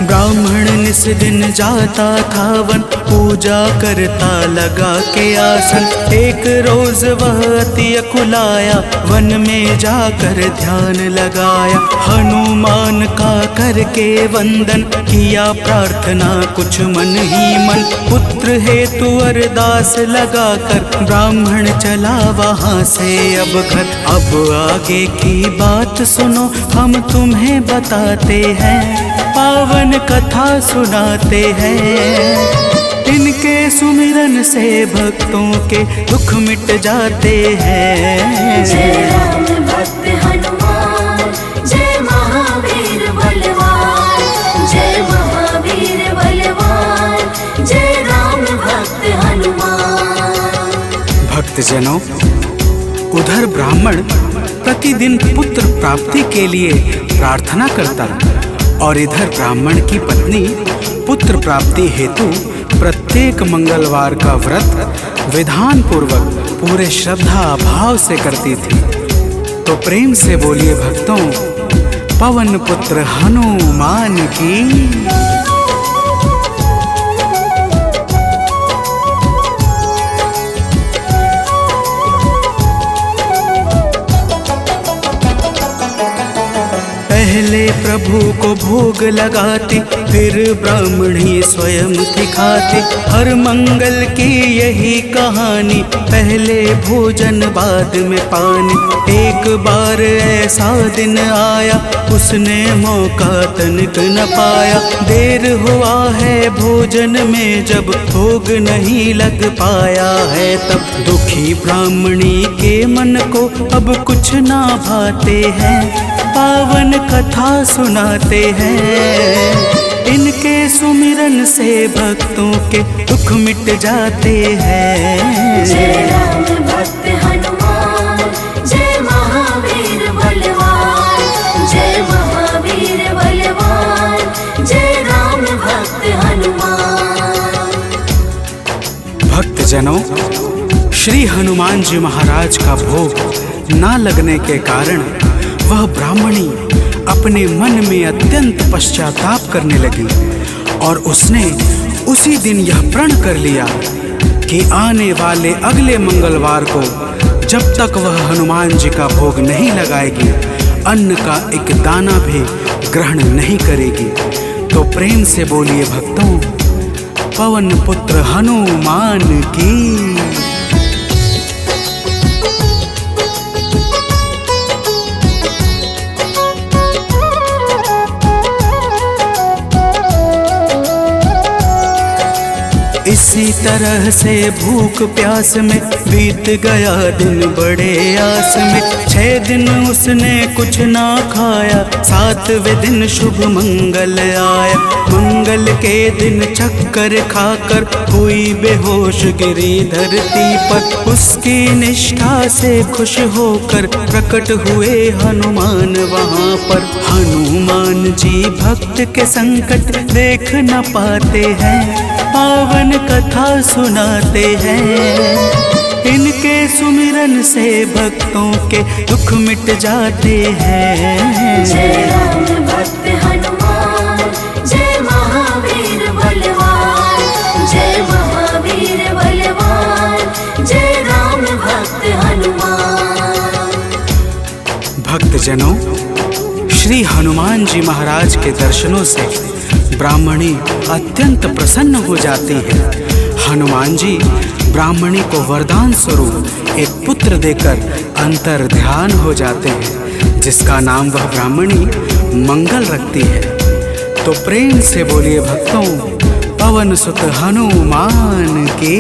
ब्राह्मण निस दिन जाता था वन, पूजा करता लगा के आसन। एक रोज वह अति अकुलाया, वन में जाकर ध्यान लगाया। हनुमान का करके वंदन, किया प्रार्थना कुछ मन ही मन। पुत्र हेतु अरदास लगाकर ब्राह्मण चला वहाँ से अब घर। अब आगे की बात सुनो, हम तुम्हें बताते हैं। पावन कथा सुनाते हैं। इनके सुमिरन से भक्तों के दुख मिट जाते हैं। जय राम भक्त हनुमान, जय महावीर बलवान, जय महावीर बलवान, जय राम भक्त हनुमान। भक्तजनों, उधर ब्राह्मण प्रतिदिन पुत्र प्राप्ति के लिए प्रार्थना करता और इधर ब्राह्मण की पत्नी पुत्र प्राप्ति हेतु प्रत्येक मंगलवार का व्रत विधान पूर्वक पूरे श्रद्धा भाव से करती थी। तो प्रेम से बोलिए भक्तों, पवन पुत्र हनुमान की। पहले प्रभु को भोग लगाते, फिर ब्राह्मणी स्वयं थी खाते। हर मंगल की यही कहानी, पहले भोजन बाद में पानी। एक बार ऐसा दिन आया, उसने मौका तनिक न पाया। देर हुआ है भोजन में, जब भोग नहीं लग पाया है तब दुखी ब्राह्मणी के मन को अब कुछ ना भाते हैं। पावन कथा सुनाते हैं, इनके सुमिरन से भक्तों के दुख मिट जाते हैं। जय राम भक्त हनुमान, जय महावीर बलवान, जय महावीर बलवान, जय राम भक्त हनुमान। भक्तजनों, श्री हनुमान जी महाराज का भोग ना लगने के कारण वह ब्राह्मणी अपने मन में अत्यंत पश्चाताप करने लगी और उसने उसी दिन यह प्रण कर लिया कि आने वाले अगले मंगलवार को जब तक वह हनुमान जी का भोग नहीं लगाएगी, अन्न का एक दाना भी ग्रहण नहीं करेगी। तो प्रेम से बोलिए भक्तों, पवन पुत्र हनुमान की। इसी तरह से भूख प्यास में बीत गया दिन बड़े आस में। 6 दिन उसने कुछ ना खाया, 7वें दिन शुभ मंगल आया। मंगल के दिन चक्कर खाकर हुई बेहोश गिरी धरती पर। उसकी निष्ठा से खुश होकर प्रकट हुए हनुमान वहाँ पर। हनुमान जी भक्त के संकट देख न पाते हैं, पावन कथा सुनाते हैं। इनके सुमिरन से भक्तों के दुख मिट जाते हैं। जय राम भक्त हनुमान, जय महावीर बलवान, जय महावीर बलवान, जय राम भक्त हनुमान। भक्तजनों, श्री हनुमान जी महाराज के दर्शनों से ब्राह्मणी अत्यंत प्रसन्न हो जाती है। हनुमान जी ब्राह्मणी को वरदान स्वरूप एक पुत्र देकर अंतर ध्यान हो जाते हैं, जिसका नाम वह ब्राह्मणी मंगल रखती है। तो प्रेम से बोलिए भक्तों, पवन सुत हनुमान की।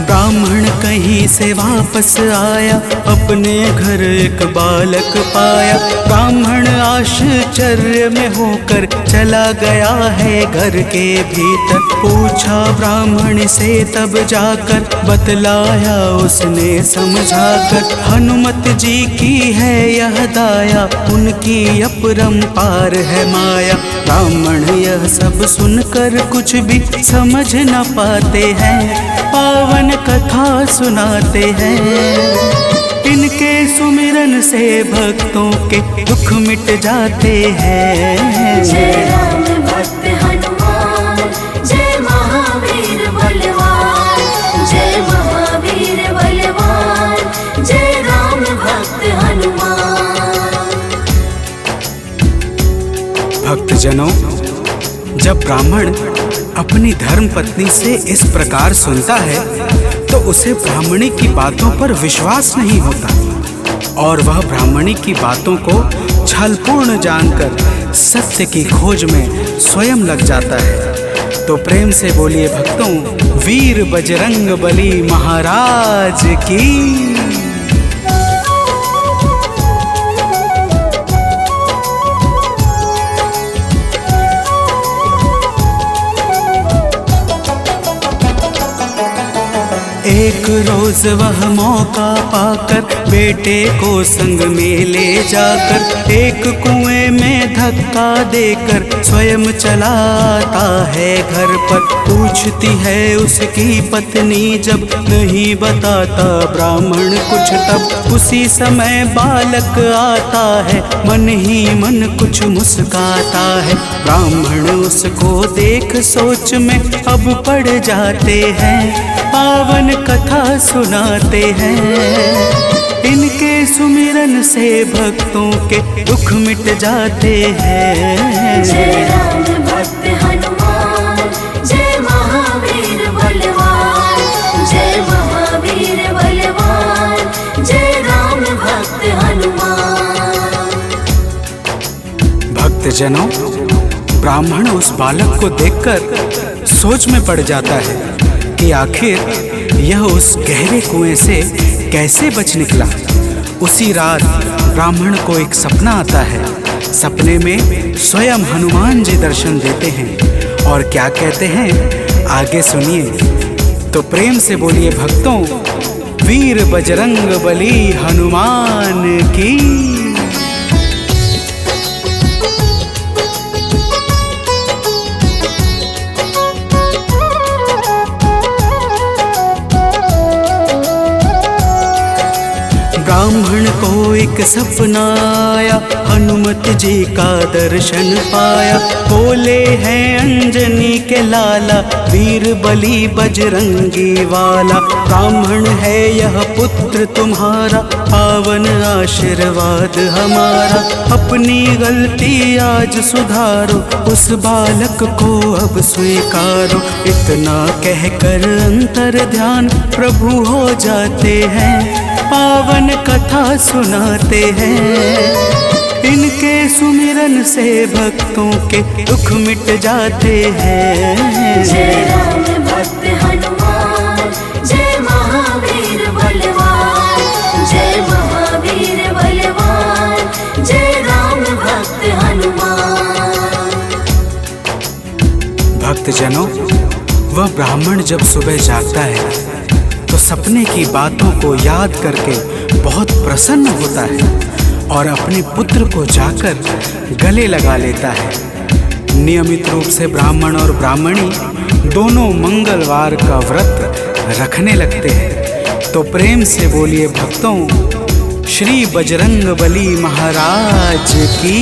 ब्राह्मण कहीं से वापस आया, अपने घर एक बालक पाया। ब्राह्मण आश्चर्य में होकर चला गया है घर के भीतर। पूछा ब्राह्मण से तब जाकर, बतलाया उसने समझाकर। हनुमत जी की है यह दाया, उनकी अपरंपार है माया। ब्राह्मण यह सब सुनकर कुछ भी समझ न पाते हैं, पावन कथा सुनाते हैं। इनके सुमिरन से भक्तों के दुख मिट जाते हैं। जय राम भक्त हनुमान, जय महावीर बलवान, जय महावीर बलवान, जय राम भक्त हनुमान। भक्तजनों, जब ब्राह्मण अपनी धर्म पत्नी से इस प्रकार सुनता है तो उसे ब्राह्मणी की बातों पर विश्वास नहीं होता और वह ब्राह्मणी की बातों को छलपूर्ण जानकर सत्य की खोज में स्वयं लग जाता है। तो प्रेम से बोलिए भक्तों, वीर बजरंग बली महाराज की। एक रोज वह मौका पाकर बेटे को संग में ले जाकर एक कुएं में धक्का देकर स्वयं चलाता है घर पर। पूछती है उसकी पत्नी जब नहीं बताता ब्राह्मण कुछ, तब उसी समय बालक आता है मन ही मन कुछ मुस्काता है। ब्राह्मण उसको देख सोच में अब पड़ जाते हैं, पावन कथा सुनाते हैं। इनके सुमिरन से भक्तों के दुख मिट जाते हैं। जय राम भक्त हनुमान, जय महावीर बलवान, जय महावीर बलवान, जय राम भक्त हनुमान। भक्तजनों, ब्राह्मण उस बालक को देखकर सोच में पड़ जाता है कि आखिर यह उस गहरे कुएं से कैसे बच निकला। उसी रात ब्राह्मण को एक सपना आता है। सपने में स्वयं हनुमान जी दर्शन देते हैं और क्या कहते हैं आगे सुनिए। तो प्रेम से बोलिए भक्तों, वीर बजरंग बली हनुमान की। ब्राह्मण को एक सपना आया, हनुमत जी का दर्शन पाया। बोले हैं अंजनी के लाला, वीर बली बजरंगी वाला। ब्राह्मण है यह पुत्र तुम्हारा, पावन आशीर्वाद हमारा। अपनी गलती आज सुधारो, उस बालक को अब स्वीकारो। इतना कहकर अंतर ध्यान प्रभु हो जाते हैं, पावन कथा सुनाते हैं। इनके सुमिरन से भक्तों के दुख मिट जाते हैं। जय राम भक्त हनुमान, जय महावीर बलवान, जय महावीर बलवान, जय राम भक्त हनुमान। भक्तजनों, वह ब्राह्मण जब सुबह जागता है तो सपने की बातों को याद करके बहुत प्रसन्न होता है और अपने पुत्र को जाकर गले लगा लेता है। नियमित रूप से ब्राह्मण और ब्राह्मणी दोनों मंगलवार का व्रत रखने लगते हैं। तो प्रेम से बोलिए भक्तों, श्री बजरंग बली महाराज की।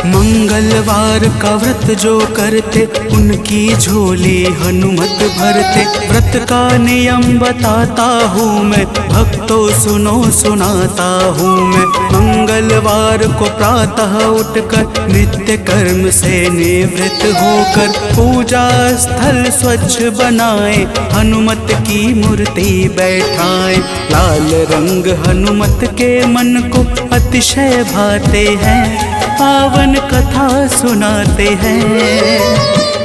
मंगलवार का व्रत जो करते उनकी झोली हनुमत भरते। व्रत का नियम बताता हूँ मैं, भक्तों सुनो सुनाता हूँ मैं। मंगलवार को प्रातः उठकर नित्य कर्म से निवृत्त होकर पूजा स्थल स्वच्छ बनाए, हनुमत की मूर्ति बैठाए। लाल रंग हनुमत के मन को अतिशय भाते हैं, पावन कथा सुनाते हैं।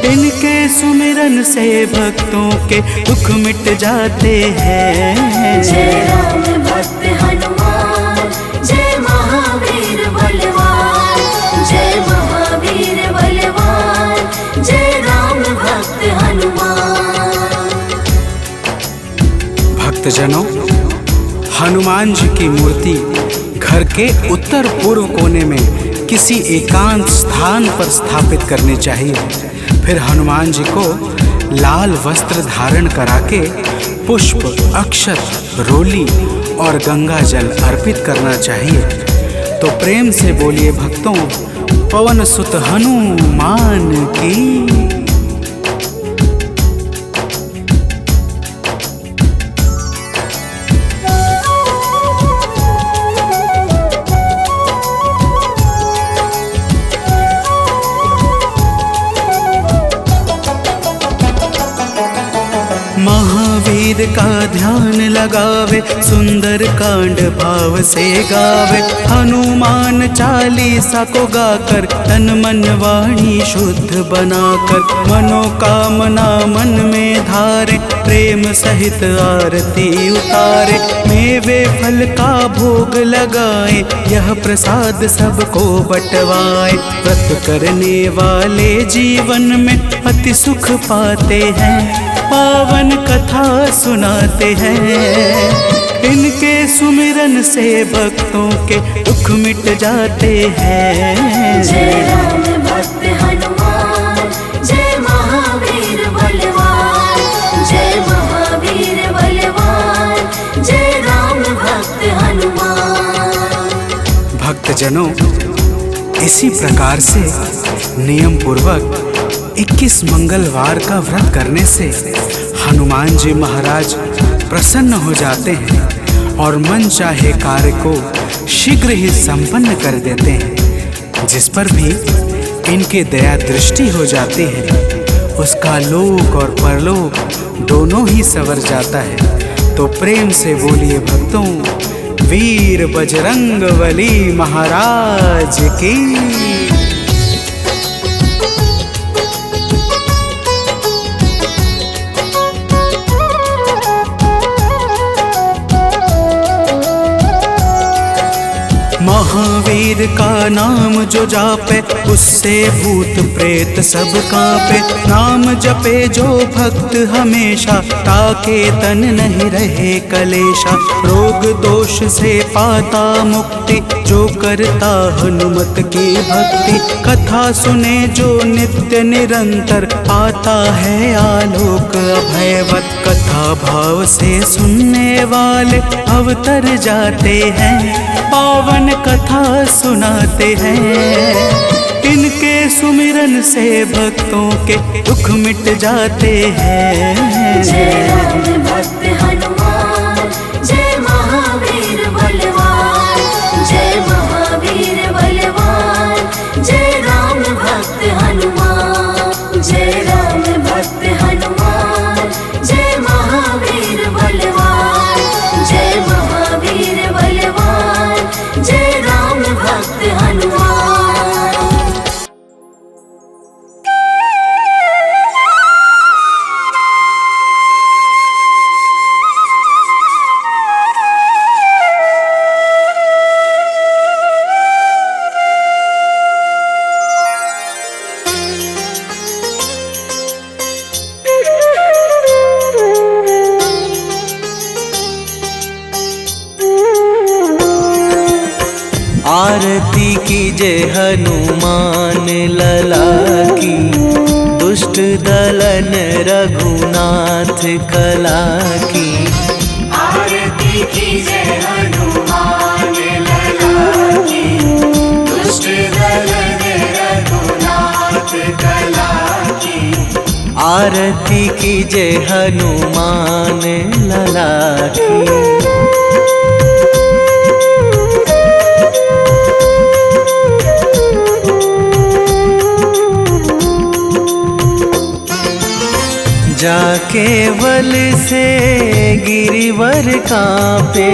इनके सुमिरन से भक्तों के दुख मिट जाते हैं। जय राम भक्त हनुमान, जय महावीर बलवान, जय महावीर बलवान, जय राम भक्त हनुमान। भक्तजनों, हनुमान जी की मूर्ति घर के उत्तर पूर्व कोने में किसी एकांत स्थान पर स्थापित करनी चाहिए। फिर हनुमान जी को लाल वस्त्र धारण करा के पुष्प, अक्षत, रोली और गंगा जल अर्पित करना चाहिए। तो प्रेम से बोलिए भक्तों, पवन सुत हनुमान की। महावीर का ध्यान लगावे, सुंदर कांड भाव से गावे। हनुमान चालीसा को गाकर तन मन वाणी शुद्ध बनाकर, मनोकामना मन में धारे, प्रेम सहित आरती उतारे। मेवे फल का भोग लगाए, यह प्रसाद सबको बंटवाए। व्रत करने वाले जीवन में अति सुख पाते हैं, पावन कथा सुनाते हैं। इनके सुमिरन से भक्तों के दुख मिट जाते हैं। जय राम भक्त हनुमान, जय महावीर बलवान, जय महावीर बलवान, जय राम भक्त हनुमान। भक्तजनों, इसी प्रकार से नियम पूर्वक 21 मंगलवार का व्रत करने से हनुमान जी महाराज प्रसन्न हो जाते हैं और मन चाहे कार्य को शीघ्र ही संपन्न कर देते हैं। जिस पर भी इनके दया दृष्टि हो जाती है, उसका लोक और परलोक दोनों ही संवर जाता है। तो प्रेम से बोलिए भक्तों, वीर बजरंगबली महाराज की। महावीर का नाम जो जापे, उससे भूत प्रेत सब कांपे। नाम जपे जो भक्त हमेशा, ताके तन नहीं रहे कलेशा। रोग दोष से पाता मुक्ति, जो करता हनुमत की भक्ति। कथा सुने जो नित्य निरंतर, आता है आलोक अभयवत। कथा भाव से सुनने वाले अवतर जाते हैं, पावन कथा सुनाते हैं। इनके सुमिरन से भक्तों के दुख मिट जाते हैं। जय राम भक्त हनुमान, जय महावीर बलवान, जय महावीर बलवान, जय राम भक्त हनुमान। जय राम भक्त हनुमान, जय महावीर बलवान, जय महावीर बलवान, जय राम भक्त हनुमान। आरती कीजे हनुमान लला की, दुष्ट दलन रघुनाथ कला की। आरती कीजे हनुमान लला की, दुष्ट दलन रघुनाथ कला की। आरती कीजे हनुमान लला की। जाके बल से गिरिवर कांपे,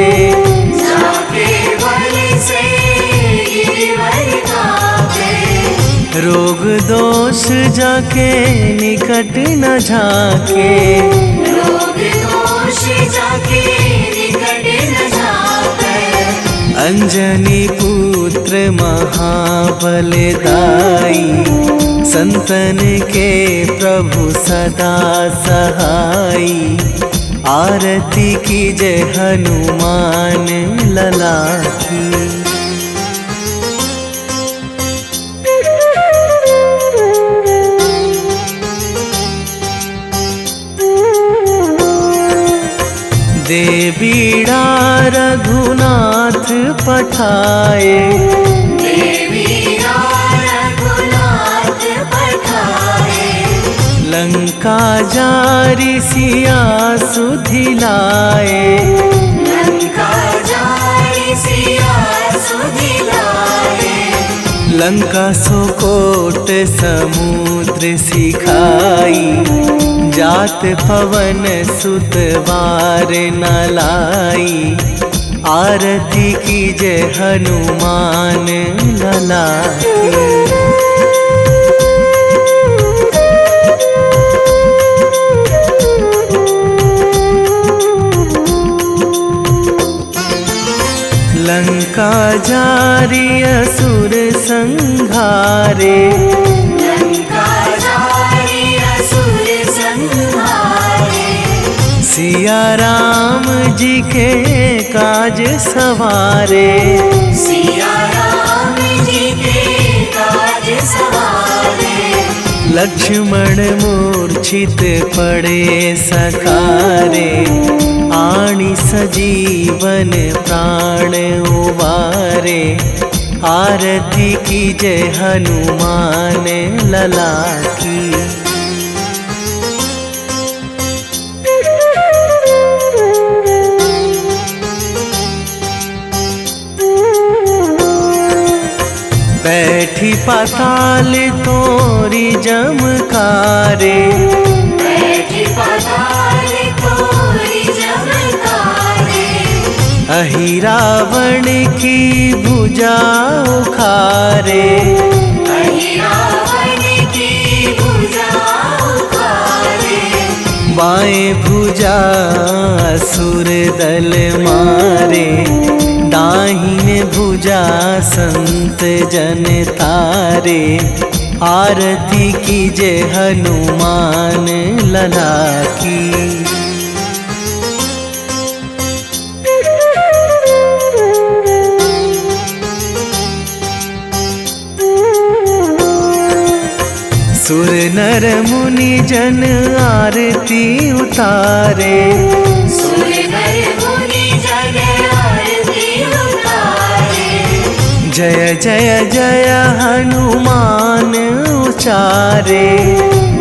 जाके बल से गिरिवर कांपे। रोग दोष जाके निकट न झाके, रोग दोष जाके निकट न झाके। अंजनी पुत्र महाबलदाई, संतन के प्रभु सदा सहाई। आरती कीजे हनुमान लला की। देवीड़ा रघुनाथ पठाए, देवीड़ा रघुनाथ पठाए। लंका जारी सिया सुधिलाए, लंका जारी सिया सुधिलाए। लंका सोकोट समुद्र सिखाई, जात पवन सुतवार न लाई, आरती कीजय हनुमान लला की। लंका जारी असुर संहारे, लंका जारी असुर संहारे। सिया राम जी के काज सवारे, सिया राम जी के काज सवारे। लक्ष्मण मूर्छित पड़े सकारे, आणी सजीवन प्राण उबारे, आरती कीजय हनुमान लला की। बैठी पाताल तोरी जमकारे, बैठी पाताल तोरी जमकारे। अहि रावण की भुजा उखारे, अहि रावण की भुजा उखारे। बाएं भुजा असुर दल मारे, दाहिने भुजा संत जन तारे, आरती कीजय हनुमान लला की। सुर नर मुनि जन आरती उतारे, सुर नर मुनि जन आरती उतारे। जय जय जय हनुमान उचारे,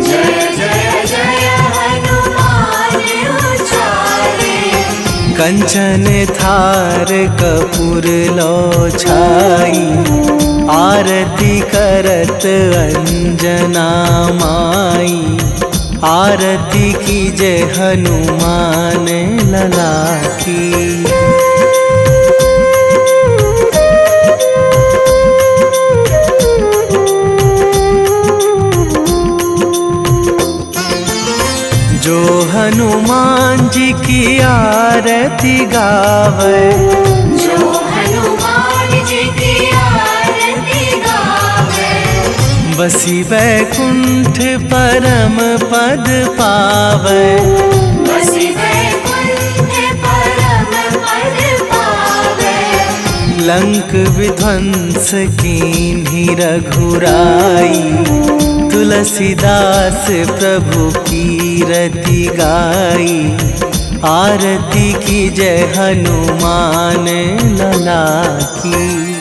जय जय जय हनुमान उचारे। कंचन थार कपूर लो छाई, आरती करत अंजना माई, आरती कीजय हनुमान लला की। जो हनुमान जी की आरती गावे, जो हनुमान जी की आरती गावे। बसी वैकुंठ परम पद पावे, बसी वैकुंठ परम पद पावे। लंक विध्वंस कीन्ही रघुराई, तुलसीदास प्रभु कीरति गाई, आरती कीजय हनुमान लला की।